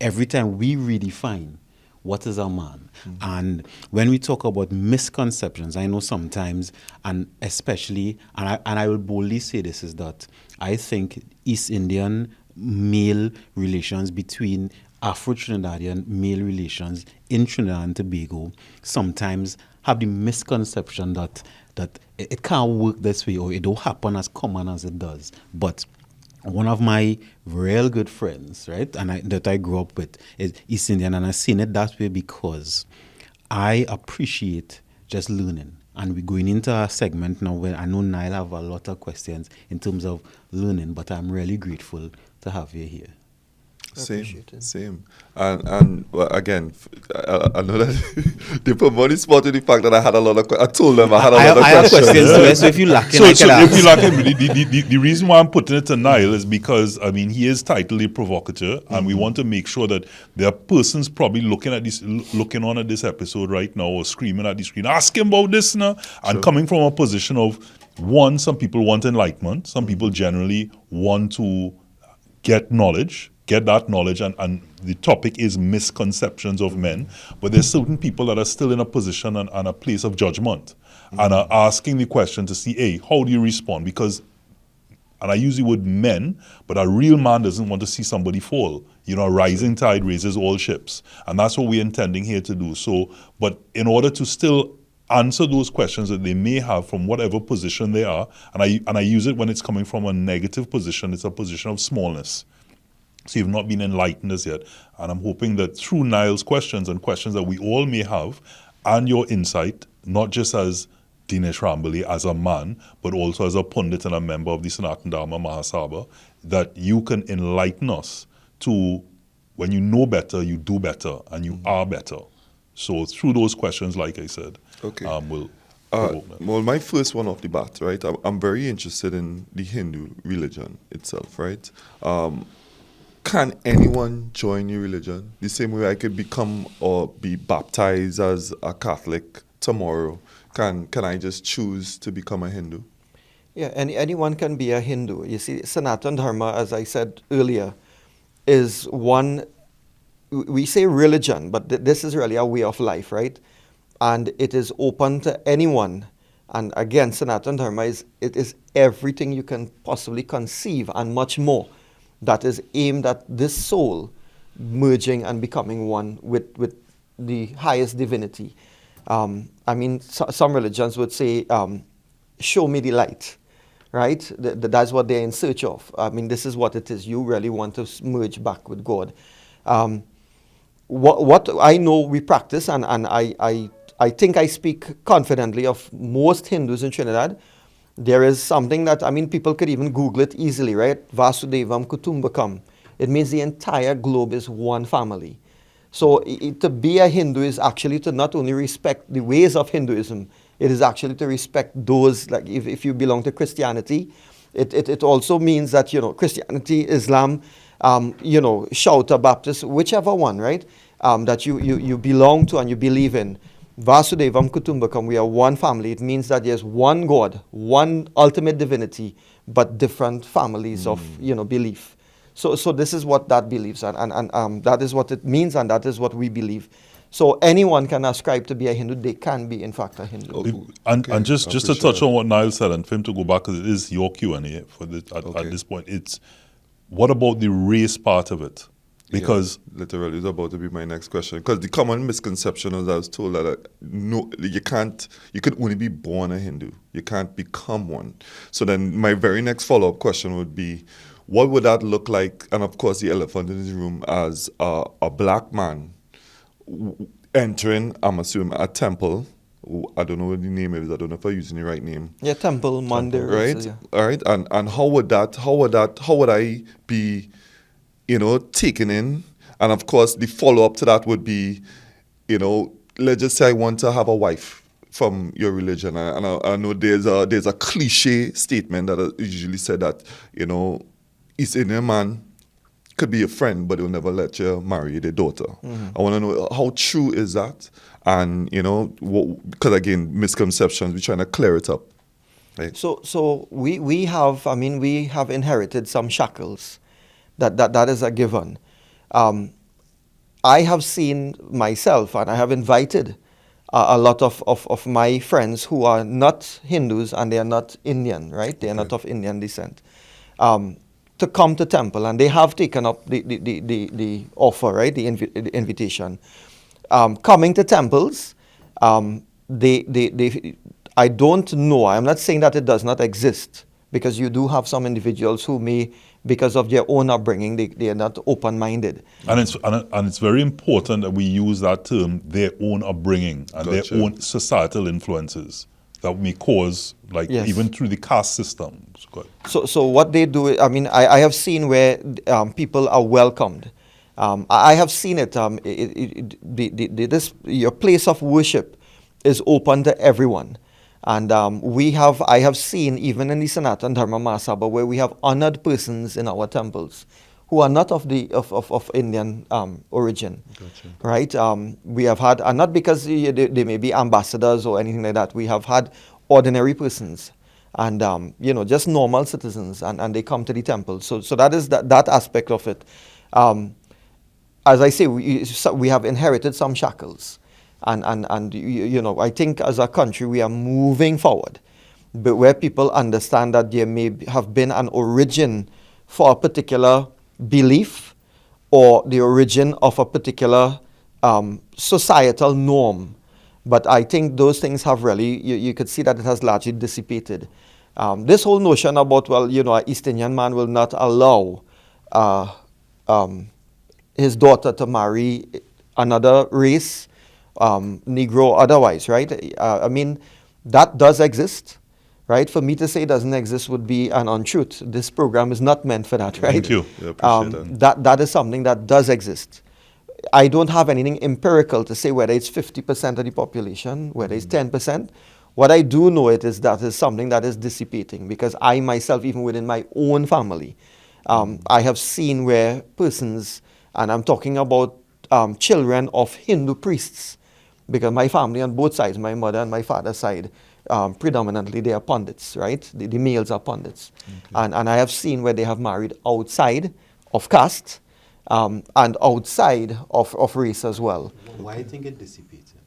every time we redefine what is a man. And when we talk about misconceptions, I know sometimes, and especially, and I will boldly say this, is that I think East Indian male relations between Afro-Trinidadian male relations in Trinidad and Tobago sometimes have the misconception that it can't work this way, or it don't happen as common as it does. But one of my real good friends, right, and that I grew up with is East Indian, and I've seen it that way because I appreciate just learning. And we're going into a segment now where I know Niall have a lot of questions in terms of learning, but I'm really grateful to have you here. Same. And well, again, I know that they put money spot in the fact that I had a lot of questions. I told them I had a lot of questions. I have questions, so if you lack the reason why I'm putting it to Niall is because, I mean, he is titled a provocateur, and we want to make sure that there are persons probably looking on at this episode right now, or screaming at the screen, ask him about this now, and coming from a position of, one, some people want enlightenment, some people generally want to get that knowledge, and the topic is misconceptions of men. But there's certain people that are still in a position and a place of judgment, and are asking the question to see, hey, how do you respond? Because, and I use the word men, but a real man doesn't want to see somebody fall. A rising tide raises all ships. And that's what we're intending here to do. So, but in order to still answer those questions that they may have from whatever position they are, and I use it when it's coming from a negative position, it's a position of smallness. So you've not been enlightened as yet. And I'm hoping that through Niall's questions and questions that we all may have, and your insight, not just as Dinesh Rambali, as a man, but also as a pundit and a member of the Sanatan Dharma Mahasabha, that you can enlighten us to, when you know better, you do better, and you are better. So through those questions, like I said, we'll well, my first one off the bat, right? I'm very interested in the Hindu religion itself, right? Can anyone join your religion? The same way I could become or be baptized as a Catholic tomorrow. Can I just choose to become a Hindu? Yeah, anyone can be a Hindu. You see, Sanatan Dharma, as I said earlier, is one, we say religion, but this is really a way of life, right? And it is open to anyone. And again, Sanatan Dharma is everything you can possibly conceive and much more, that is aimed at this soul merging and becoming one with the highest divinity. I mean, some religions would say, show me the light. right? That's what they're in search of. I mean, this is what it is. You really want to merge back with God. What I know we practice, and I think I speak confidently of most Hindus in Trinidad. There is something that, I mean, people could even Google it easily, right? Vasudevam Kutumbakam. It means the entire globe is one family. So to be a Hindu is actually to not only respect the ways of Hinduism, it is actually to respect those, like if you belong to Christianity, it also means that, you know, Christianity, Islam, you know, Shouter, Baptist, whichever one, right, that you belong to and you believe in. Vasudevam Kutumbakam, we are one family. It means that there's one God, one ultimate divinity, but different families of, you know, belief. So this is what that believes, and that is what it means, and that is what we believe. So anyone can ascribe to be a Hindu. They can be, in fact, a Hindu. And just to touch on what Niall said, and for him to go back, because it is your Q&A for at this point, it's what about the race part of it? Because literally, it's about to be my next question. Because the common misconception is, I was told that no, you could only be born a Hindu. You can't become one. So then my very next follow-up question would be, what would that look like? And of course, the elephant in the room, as a black man entering, I'm assuming, a temple. I don't know what the name is. I don't know if I'm using the right name. Yeah, temple, mandir. Right? Yeah. All right. And how would I be, you know, taken in? And of course, the follow-up to that would be, you know, let's just say I want to have a wife from your religion. And I know there's a cliche statement that is usually said that, you know, East Indian man could be a friend, but he'll never let you marry their daughter. I want to know, how true is that? And, you know, because again, misconceptions, we're trying to clear it up. Right? So we have inherited some shackles. That is a given. I have seen myself, and I have invited a lot of my friends who are not Hindus and they are not Indian, right? They are not of Indian descent, to come to temple, and they have taken up the offer, right? The invitation. Coming to temples, they I don't know. I'm not saying that it does not exist, because you do have some individuals who may, because of their own upbringing, they are not open-minded. And it's very important that we use that term, their own upbringing and their own societal influences that may cause, like, even through the caste system. So what they do, I mean, I have seen where people are welcomed. I have seen it. Your place of worship is open to everyone. And I have seen, even in the Sanatana Dharma Mahasabha, where we have honored persons in our temples who are not of Indian origin, right? We have had, and not because they may be ambassadors or anything like that. We have had ordinary persons, and you know, just normal citizens, and they come to the temple. So that is that aspect of it. As I say, we have inherited some shackles. And you know, I think as a country we are moving forward, but where people understand that there may have been an origin for a particular belief or the origin of a particular societal norm. But I think those things have really, you could see that it has largely dissipated. This whole notion about, well, you know, an East Indian man will not allow his daughter to marry another race, Negro, otherwise, right? I mean, that does exist, right? For me to say it doesn't exist would be an untruth. This program is not meant for that, right? Thank you. Yeah, appreciate That is something that does exist. I don't have anything empirical to say whether it's 50% of the population, whether it's 10%. What I do know is something that is dissipating, because I myself, even within my own family, I have seen where persons, and I'm talking about children of Hindu priests, because my family on both sides, my mother and my father's side, predominantly they are pundits, right? The males are pundits. And I have seen where they have married outside of caste and outside of race as well. Why do you think it dissipated?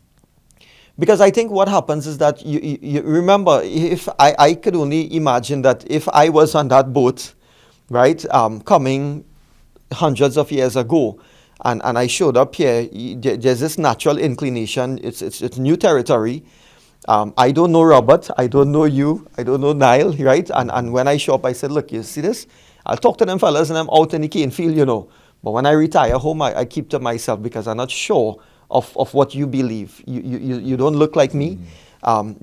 Because I think what happens is that you remember, if I could only imagine that if I was on that boat, right, coming hundreds of years ago, and I showed up here, there's this natural inclination. It's new territory, I don't know Robert, I don't know you, I don't know Niall, right? And when I show up, I said, look, you see this? I'll talk to them fellas and I'm out in the cane field, you know. But when I retire home, I keep to myself because I'm not sure of what you believe. You don't look like me.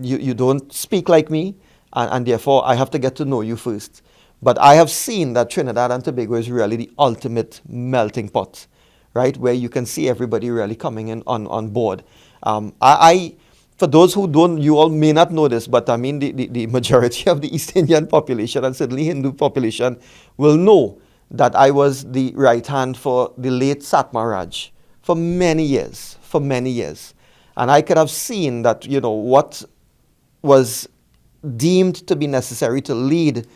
You don't speak like me. And therefore, I have to get to know you first. But I have seen that Trinidad and Tobago is really the ultimate melting pot, right? Where you can see everybody really coming in on board. For those who don't, you all may not know this, but I mean the majority of the East Indian population and certainly Hindu population will know that I was the right hand for the late Satma Raj for many years, And I could have seen that, you know, what was deemed to be necessary to lead,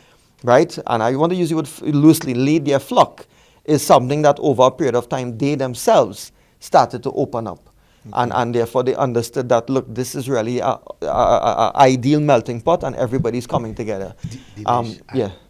right? And I want to use the word loosely, lead their flock, is something that over a period of time, they themselves started to open up. And therefore they understood that, look, this is really a ideal melting pot and everybody's coming together.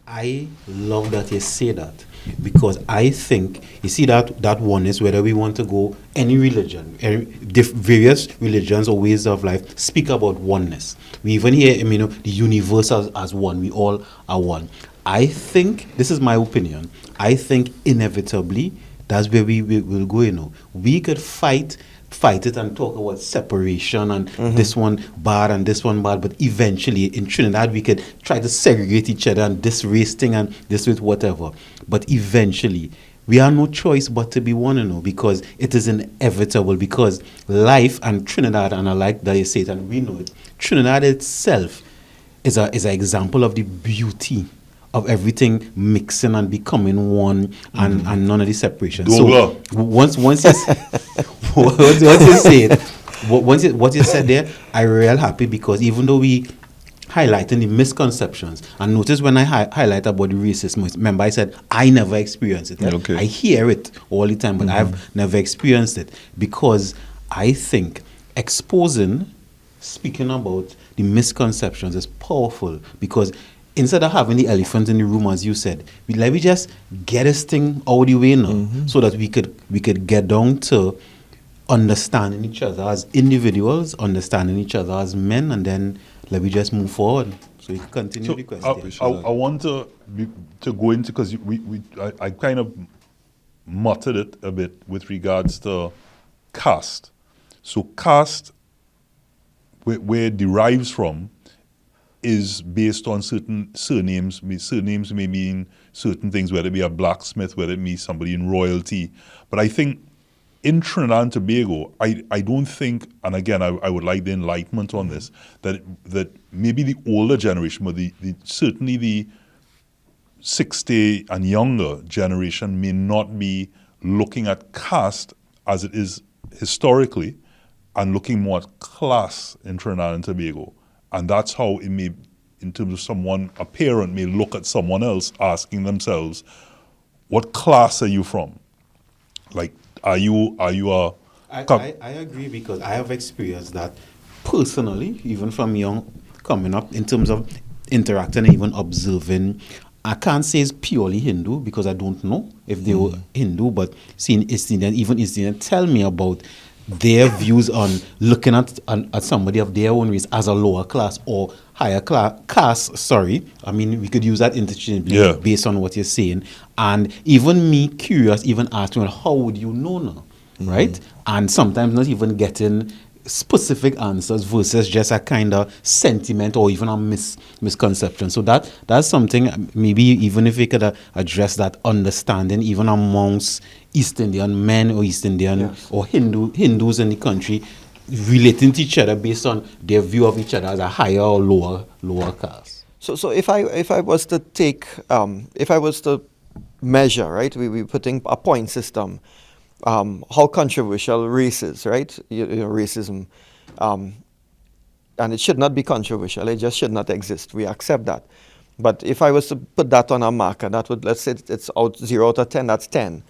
I love that you say that, because I think, you see, that oneness, whether we want to go any religion, various religions or ways of life speak about oneness. We even hear, you know, the universe as one. We all are one. I think, this is my opinion, I think inevitably that's where we will go, you know. We could fight it and talk about separation and this one bad and this one bad, but eventually in Trinidad we could try to segregate each other and this race thing and this with whatever. But eventually we have no choice but to be one, you know, because it is inevitable, because life and Trinidad, and I like that you say it and we know it, Trinidad itself is an example of the beauty of everything mixing and becoming one, and none of the separation. So once you say it, what you said there, I'm real happy, because even though we highlighting the misconceptions, and notice when I highlight about the racism, remember I said I never experienced it. Okay. I hear it all the time, but I've never experienced it, because I think speaking about the misconceptions is powerful, because instead of having the elephant in the room, as you said, we just get this thing out of the way now, so that we could get down to understanding each other as individuals, understanding each other as men, and then let me just move forward. So you can continue the question. I want to go into, because I kind of muttered it a bit with regards to caste. So caste, where it derives from, is based on certain surnames. Surnames may mean certain things, whether it be a blacksmith, whether it be somebody in royalty. But I think in Trinidad and Tobago, I don't think, and again, I would like the enlightenment on this, that maybe the older generation, but certainly the 60 and younger generation may not be looking at caste as it is historically, and looking more at class in Trinidad and Tobago. And that's how it may, in terms of someone, a parent may look at someone else asking themselves, what class are you from? Like, are you a... I agree, because I have experienced that personally, even from young, coming up, in terms of interacting and even observing. I can't say it's purely Hindu, because I don't know if they were Hindu, but seeing East Indian, even East Indian tell me about their views on looking at somebody of their own race as a lower class or higher caste. Sorry, I mean, we could use that interchangeably based on what you're saying. And even me, curious, even asking, well, how would you know now, right? And sometimes not even getting specific answers versus just a kind of sentiment or even a misconception. So that's something, maybe even if we could address that understanding even amongst East Indian men or East Indian or Hindus in the country, relating to each other based on their view of each other as a higher or lower caste. So if I was to take if I was to measure, right, we putting a point system, how controversial race is, right? Racism, and it should not be controversial. It just should not exist. We accept that. But if I was to put that on a marker, that would, let's say it's out 0 out of 10. That's 10.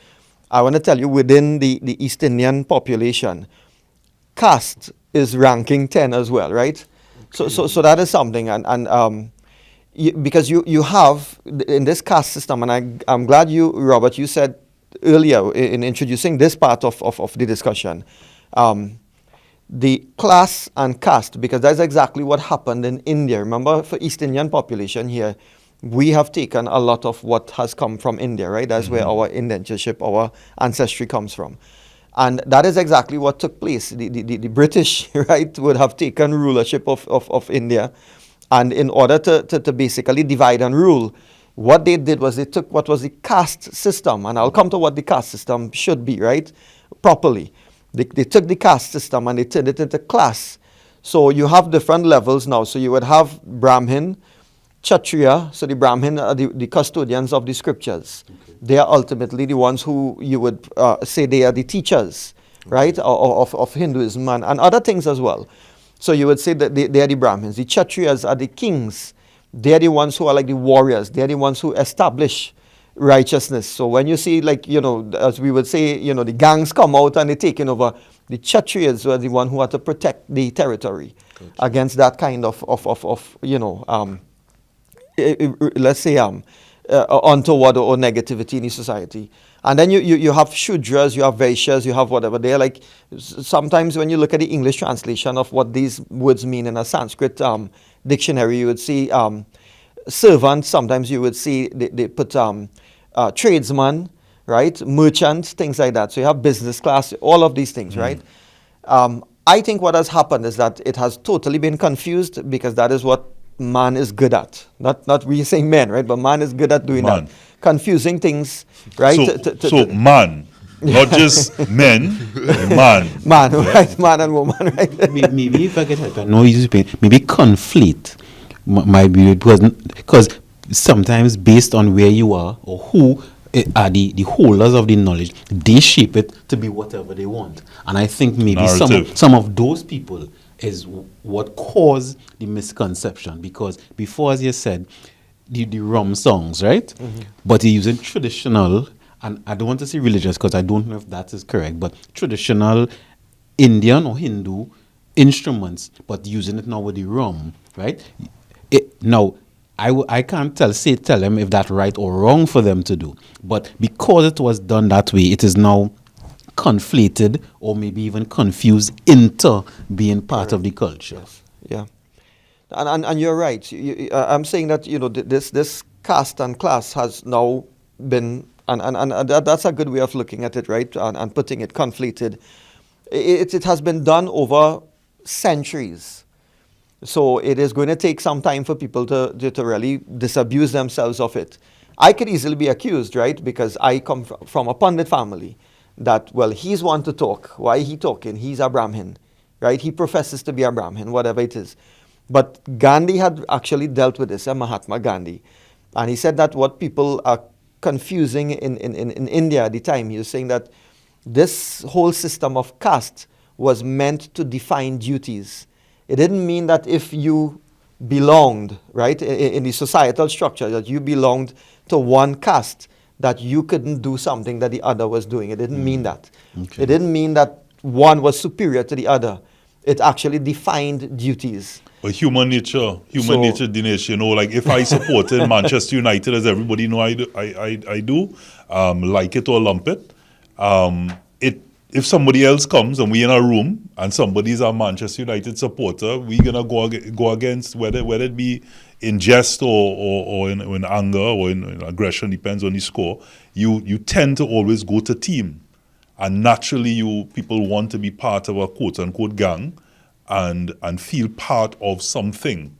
I want to tell you, within the East Indian population, caste is ranking 10 as well, right? Okay. So that is something, and because you have in this caste system, and I'm glad you, Robert, you said earlier in introducing this part of the discussion, the class and caste, because that's exactly what happened in India. Remember, for East Indian population here, we have taken a lot of what has come from India, right? That's where our indentureship, our ancestry comes from. And that is exactly what took place. The British, right, would have taken rulership of India. And in order to basically divide and rule, what they did was they took what was the caste system, and I'll come to what the caste system should be, right, properly. They took the caste system and they turned it into class. So you have different levels now. So you would have Brahmin, Kshatriya, so the Brahmin are the custodians of the scriptures. Okay. They are ultimately the ones who you would say they are the teachers, right, of Hinduism and other things as well. So you would say that they are the Brahmins. The Kshatriyas are the kings. They are the ones who are like the warriors. They are the ones who establish righteousness. So when you see, like, as we would say, the gangs come out and they're taking over, the Kshatriyas were the one who had to protect the territory against that kind of let's say untoward or negativity in the society. And then you have Shudras, you have Vaishyas, you have whatever. They're like, sometimes when you look at the English translation of what these words mean in a Sanskrit dictionary, you would see servant, sometimes you would see they put tradesman, right, merchant, things like that. So you have business class, all of these things, right? I think what has happened is that it has totally been confused, because that is what man is good at. Not really saying men, right? But man is good at doing that. Confusing things, right? So man, not just men, man. Man, right? Man and woman, right? Maybe if I get help, I know you maybe conflict might be because sometimes based on where you are or who are the holders of the knowledge, they shape it to be whatever they want. And I think maybe some of those people is what caused the misconception, because before, as you said, the rum songs, right? But you're using traditional, and I don't want to say religious because I don't know if that is correct, but traditional Indian or Hindu instruments, but using it now with the rum, right? Now, I can't tell them if that's right or wrong for them to do, but because it was done that way, it is now conflated or maybe even confused into being part of the culture. Yes. Yeah. And you're right. I'm saying that, this caste and class has now been, and that's a good way of looking at it, right? And putting it conflated. It has been done over centuries. So it is going to take some time for people to really disabuse themselves of it. I could easily be accused, right? Because I come from a Pandit family. That, well, he's one to talk. Why he talking? He's a Brahmin, right? He professes to be a Brahmin, whatever it is. But Gandhi had actually dealt with this, Mahatma Gandhi. And he said that what people are confusing in India at the time, he was saying that this whole system of caste was meant to define duties. It didn't mean that if you belonged, right, in the societal structure, that you belonged to one caste, that you couldn't do something that the other was doing. It didn't mean that. Okay. It didn't mean that one was superior to the other. It actually defined duties. But human nature, Dinesh, like if I supported Manchester United, as everybody know I do, like it or lump it, if somebody else comes and we in a room and somebody's a Manchester United supporter, we're gonna go against whether it be in jest or in anger or in aggression, depends on the score. You tend to always go to team, and naturally people want to be part of a quote unquote gang and feel part of something.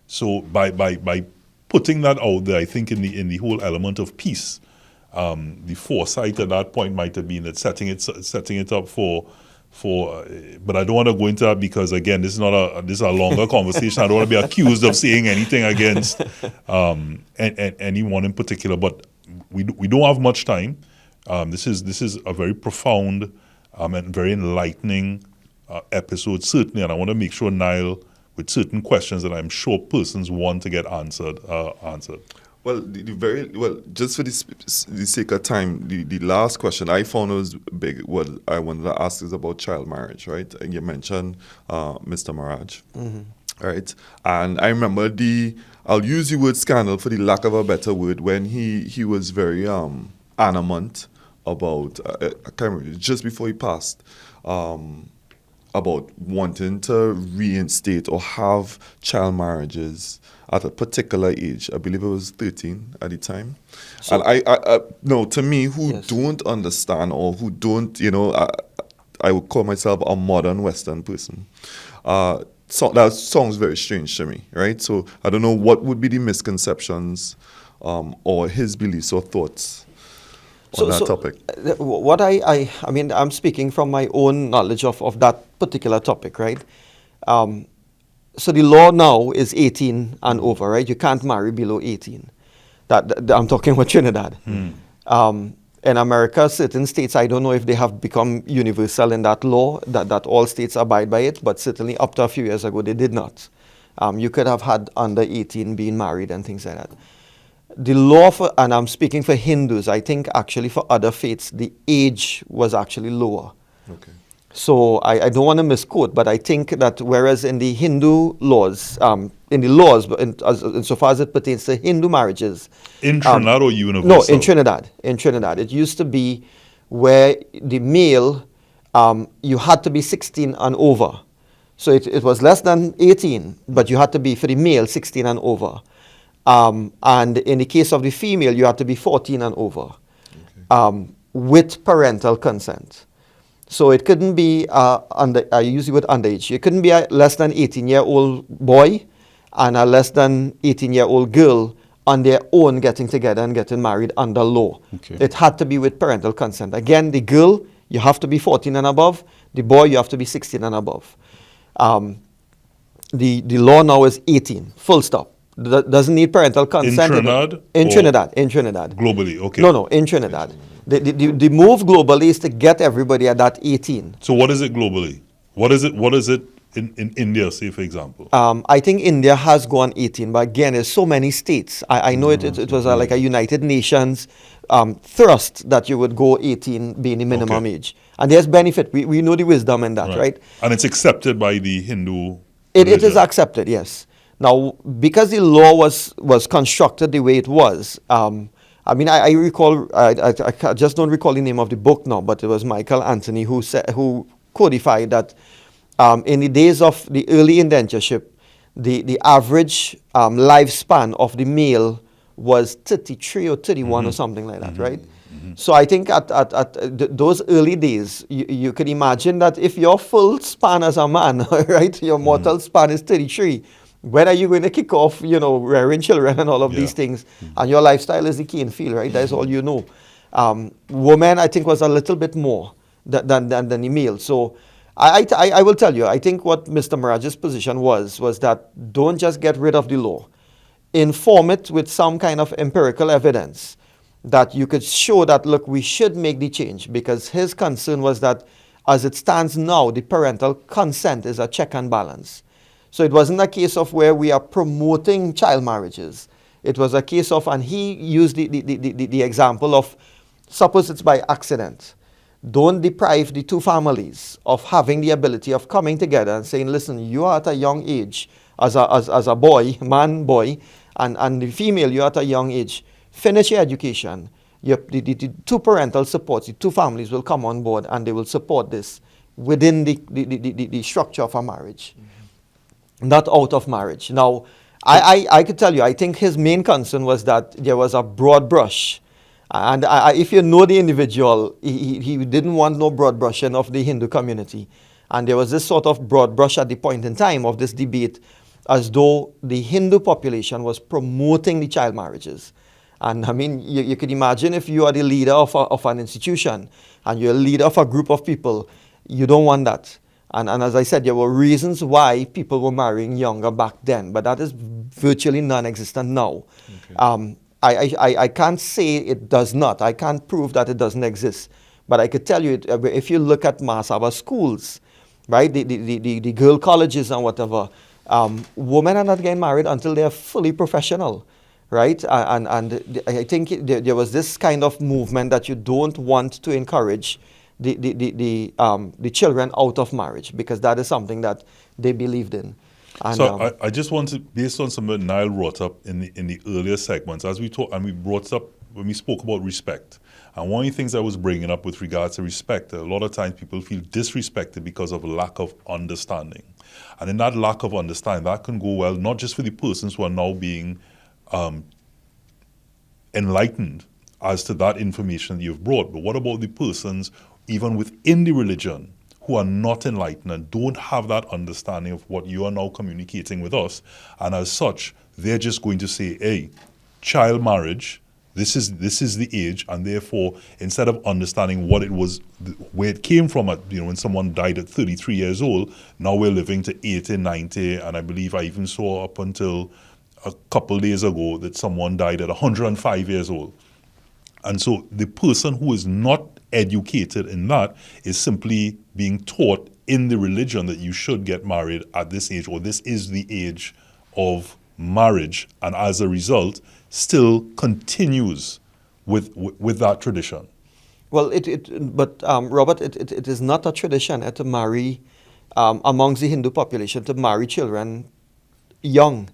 So by putting that out there, I think in the whole element of peace, the foresight at that point might have been that setting it up for but I don't want to go into that because again this is a longer conversation. I don't want to be accused of saying anything against anyone in particular, but we don't have much time. This is a very profound and very enlightening episode, certainly, and I want to make sure, Niall, with certain questions that I'm sure persons want to get answered. Well, just for the sake of time, the last question I found was big. What I wanted to ask is about child marriage, right? And you mentioned Mr. Maraj, right? And I remember I'll use the word scandal for the lack of a better word, when he was very adamant about, I can't remember, just before he passed, about wanting to reinstate or have child marriages at a particular age. I believe it was 13 at the time. So- And I no, to me, who Yes. don't understand or who don't, I would call myself a modern Western person. So that sounds very strange to me, right? So I don't know what would be the misconceptions or his beliefs or thoughts on that topic. What I mean, I'm speaking from my own knowledge of that particular topic, right? So the law now is 18 and over, right? You can't marry below 18. That I'm talking about Trinidad. In America, certain states, I don't know if they have become universal in that law, that all states abide by it, but certainly up to a few years ago, they did not. You could have had under 18 being married and things like that. The law for, and I'm speaking for Hindus, I think actually for other faiths, the age was actually lower. Okay. So I don't want to misquote, but I think that whereas in the Hindu laws, but insofar as it pertains to Hindu marriages. In Trinidad or universal? No, in Trinidad. In Trinidad. It used to be where the male, you had to be 16 and over. So it was less than 18, but you had to be, for the male, 16 and over. And in the case of the female, you had to be 14 and over, with parental consent. So it couldn't be I use the word underage. It couldn't be a less than 18-year-old boy and a less than 18-year-old girl on their own getting together and getting married under law. Okay. It had to be with parental consent. Again, the girl, you have to be 14 and above. The boy, you have to be 16 and above. The law now is 18, full stop. Doesn't need parental consent. Trinidad In or Trinidad. In Trinidad. Globally, okay. No, in Trinidad. The move globally is to get everybody at that 18. So what is it globally? What is it in India, say, for example? I think India has gone 18, but again, there's so many states. I know it was like a United Nations thrust that you would go 18 being the minimum Okay. age. And there's benefit. We know the wisdom in that, right? And it's accepted by the Hindu It is religion. accepted, yes. Now, because the law was constructed the way it was, I recall, I just don't recall the name of the book now, but it was Michael Anthony who codified that in the days of the early indentureship, the average lifespan of the male was 33 or 31 or something like that, right? So I think at those early days, you could imagine that if your full span as a man, right, your mortal span is 33, when are you going to kick off, rearing children and all of these things? And your lifestyle is the key and feel, right? That's all you know. Woman, I think, was a little bit more than the male. So I will tell you, I think what Mr. Miraj's position was that don't just get rid of the law. Inform it with some kind of empirical evidence that you could show that, look, we should make the change, because his concern was that as it stands now, the parental consent is a check and balance. So it wasn't a case of where we are promoting child marriages. It was a case of, and he used the example of, suppose it's by accident. Don't deprive the two families of having the ability of coming together and saying, listen, you are at a young age as a boy, boy, and the female, you're at a young age. Finish your education. The two parental supports, the two families will come on board and they will support this within the structure of a marriage. Not out of marriage. Now, I could tell you, I think his main concern was that there was a broad brush. And if you know the individual, he didn't want no broad brushing of the Hindu community. And there was this sort of broad brush at the point in time of this debate, as though the Hindu population was promoting the child marriages. And I mean, you could imagine if you are the leader of an institution and you're a leader of a group of people, you don't want that. And as I said, there were reasons why people were marrying younger back then, but that is virtually non-existent now. Okay. I can't say it does not. I can't prove that it doesn't exist. But I could tell you, if you look at Mahasabha schools, right, the girl colleges and whatever, women are not getting married until they are fully professional, right? And I think there was this kind of movement that you don't want to encourage the children out of marriage, because that is something that they believed in. And, so I just want to, based on something Niall brought up in the earlier segments, as we talk, and we brought up when we spoke about respect. And one of the things I was bringing up with regards to respect, a lot of times people feel disrespected because of lack of understanding. And in that lack of understanding, that can go well, not just for the persons who are now being enlightened as to that information that you've brought, but what about the persons even within the religion who are not enlightened and don't have that understanding of what you are now communicating with us, and as such, they're just going to say, hey, child marriage, this is the age, and therefore, instead of understanding what it was, where it came from, when someone died at 33 years old, now we're living to 80, 90, and I believe I even saw up until a couple days ago that someone died at 105 years old. And so the person who is not educated in that is simply being taught in the religion that you should get married at this age, or this is the age of marriage, and as a result, still continues with that tradition. Well, but Robert, it is not a tradition to marry amongst the Hindu population to marry children young.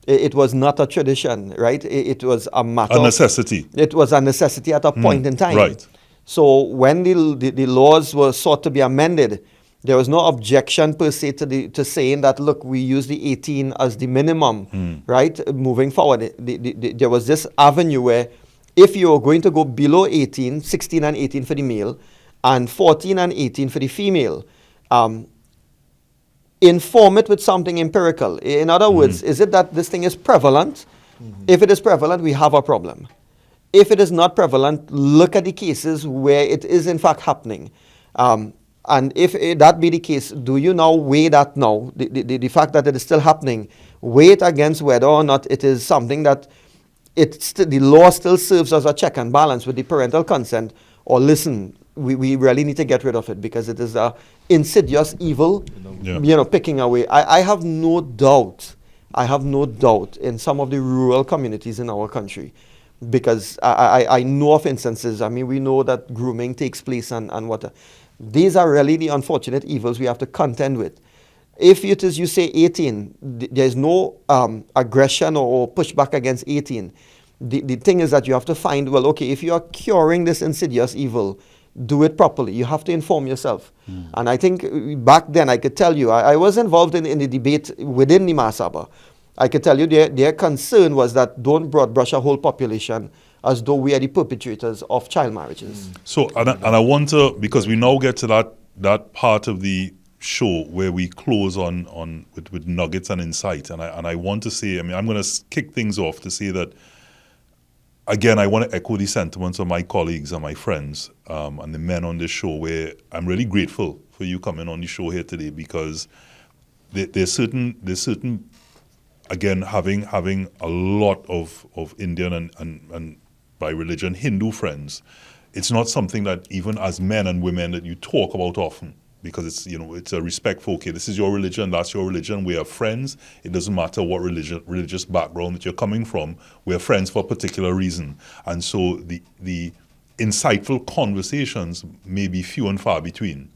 It was not a tradition, right? It was a matter A necessity. It was a necessity at a point in time. Right. So when the laws were sought to be amended, there was no objection per se to saying that, look, we use the 18 as the minimum, right? Moving forward, there was this avenue where if you were going to go below 18, 16 and 18 for the male, and 14 and 18 for the female, inform it with something empirical. In other words, is it that this thing is prevalent? If it is prevalent, we have a problem. If it is not prevalent, look at the cases where it is in fact happening. And if that be the case, do you now weigh that now, the fact that it is still happening, weigh it against whether or not it is something that the law still serves as a check and balance with the parental consent, or listen, we really need to get rid of it because it is a insidious evil, picking away. I have no doubt in some of the rural communities in our country, because I know of instances. I mean, we know that grooming takes place and what. These are really the unfortunate evils we have to contend with. If it is, you say 18, there's no aggression or pushback against 18. The thing is that you have to find, well, okay, if you are curing this insidious evil, do it properly. You have to inform yourself. And I think back then, I could tell you, I was involved in the debate within the Mahasabha. I could tell you their concern was that don't broad brush a whole population as though we are the perpetrators of child marriages. So, and I want to, because we now get to that part of the show where we close on with nuggets and insight, and I want to say, I mean, I'm going to kick things off to say that, again, I want to echo the sentiments of my colleagues and my friends and the men on this show, where I'm really grateful for you coming on the show here today, because there's certain, again, having a lot of Indian and by religion Hindu friends, it's not something that even as men and women that you talk about often, because it's a respect for, okay, this is your religion, that's your religion, we are friends. It doesn't matter what religious background that you're coming from, we're friends for a particular reason. And so the insightful conversations may be few and far between.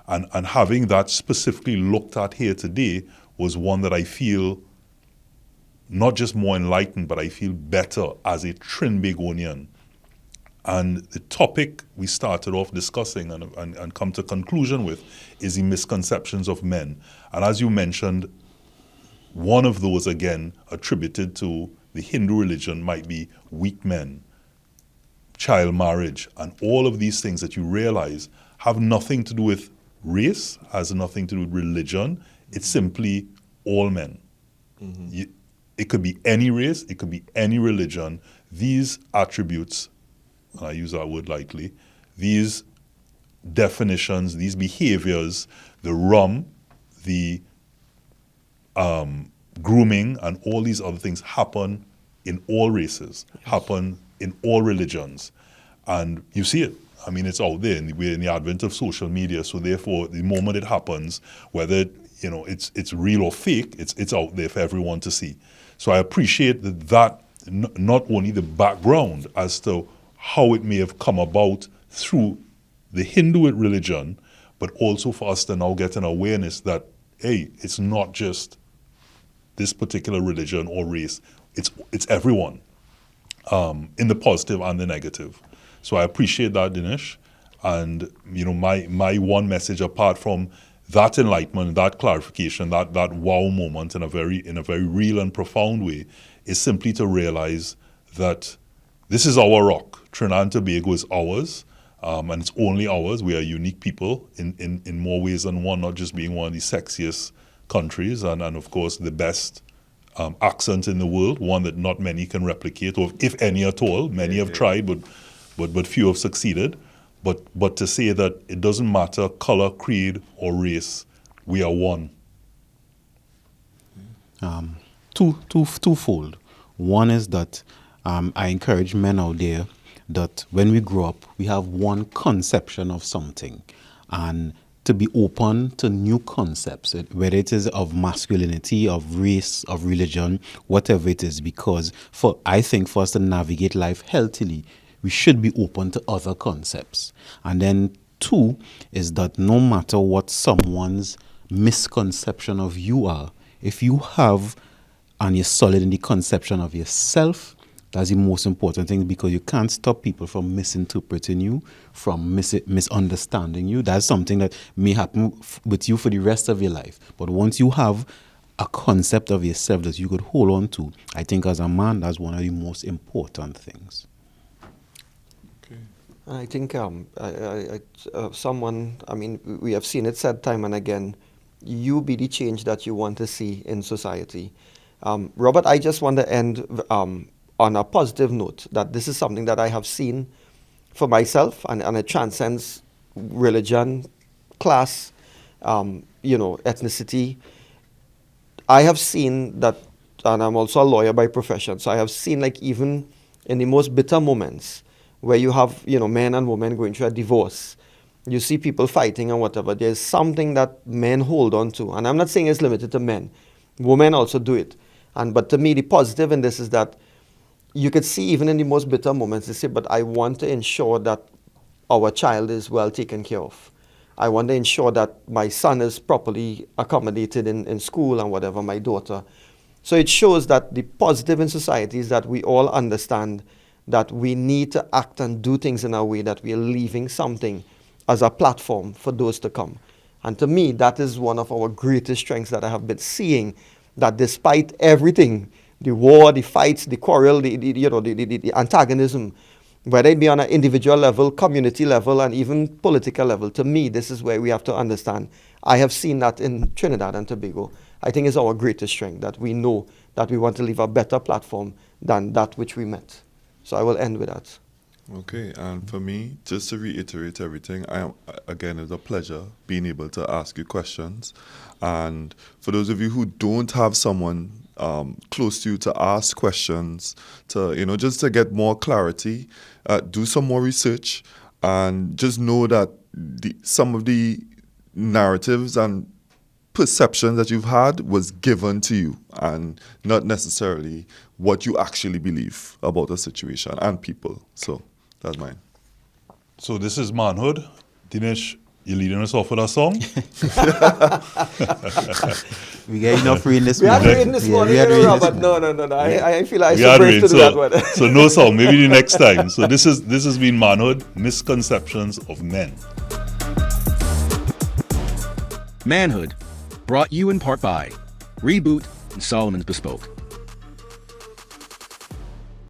And having that specifically looked at here today was one that I feel not just more enlightened, but I feel better as a Trinbagonian. And the topic we started off discussing and come to conclusion with is the misconceptions of men. And as you mentioned, one of those, again, attributed to the Hindu religion might be weak men, child marriage, and all of these things that you realize have nothing to do with race, has nothing to do with religion. It's simply all men. It could be any race, it could be any religion. These attributes, and I use that word lightly, these definitions, these behaviors, the the grooming, and all these other things happen in all races, happen in all religions. And you see it. I mean, it's out there. We're in the advent of social media, so therefore, the moment it happens, whether it's real or fake, it's out there for everyone to see. So I appreciate that not only the background as to how it may have come about through the Hindu religion, but also for us to now get an awareness that, hey, it's not just this particular religion or race, it's everyone. in the positive and the negative. So I appreciate that, Dinesh. And my one message, apart from that enlightenment, that clarification, that wow moment in a very real and profound way, is simply to realize that this is our rock. Trinidad and Tobago is ours, and it's only ours. We are unique people in more ways than one, not just being one of the sexiest countries and of course the best accent in the world, one that not many can replicate, or if any at all. Many have tried, but few have succeeded. But to say that it doesn't matter color, creed, or race, we are one. Twofold. One is that I encourage men out there that when we grow up, we have one conception of something, and to be open to new concepts, whether it is of masculinity, of race, of religion, whatever it is, because I think for us to navigate life healthily, we should be open to other concepts. And then two is that no matter what someone's misconception of you are, if you have and you're solid in the conception of yourself, that's the most important thing, because you can't stop people from misinterpreting you, from misunderstanding you. That's something that may happen with you for the rest of your life. But once you have a concept of yourself that you could hold on to, I think as a man, that's one of the most important things. I think we have seen it said time and again, you be the change that you want to see in society. Robert, I just want to end on a positive note, that this is something that I have seen for myself, and it transcends religion, class, ethnicity. I have seen that, and I'm also a lawyer by profession, so I have seen, like, even in the most bitter moments where you have, men and women going through a divorce, you see people fighting and whatever, there's something that men hold on to. And I'm not saying it's limited to men. Women also do it. But to me, the positive in this is that you could see even in the most bitter moments, they say, but I want to ensure that our child is well taken care of. I want to ensure that my son is properly accommodated in school and whatever, my daughter. So it shows that the positive in society is that we all understand that we need to act and do things in a way that we are leaving something as a platform for those to come. And to me, that is one of our greatest strengths that I have been seeing, that despite everything, the war, the fights, the quarrel, the antagonism, whether it be on an individual level, community level, and even political level, to me, this is where we have to understand. I have seen that in Trinidad and Tobago. I think it's our greatest strength, that we know that we want to leave a better platform than that which we met. So I will end with that. Okay, and for me, just to reiterate everything, it's a pleasure being able to ask you questions. And for those of you who don't have someone close to you to ask questions, to just to get more clarity, do some more research, and just know that some of the narratives and perceptions that you've had was given to you, and not necessarily what you actually believe about a situation and people. So that's mine. So this is Manhood. Dinesh, you leading us off with a song? We get enough rain this We had morning. rain this morning, Robert. No. I feel I We should had brave rain, to do that one. so no song. Maybe the next time. So this has been Manhood, Misconceptions of Men. Manhood, brought you in part by Reboot and Solomon's Bespoke.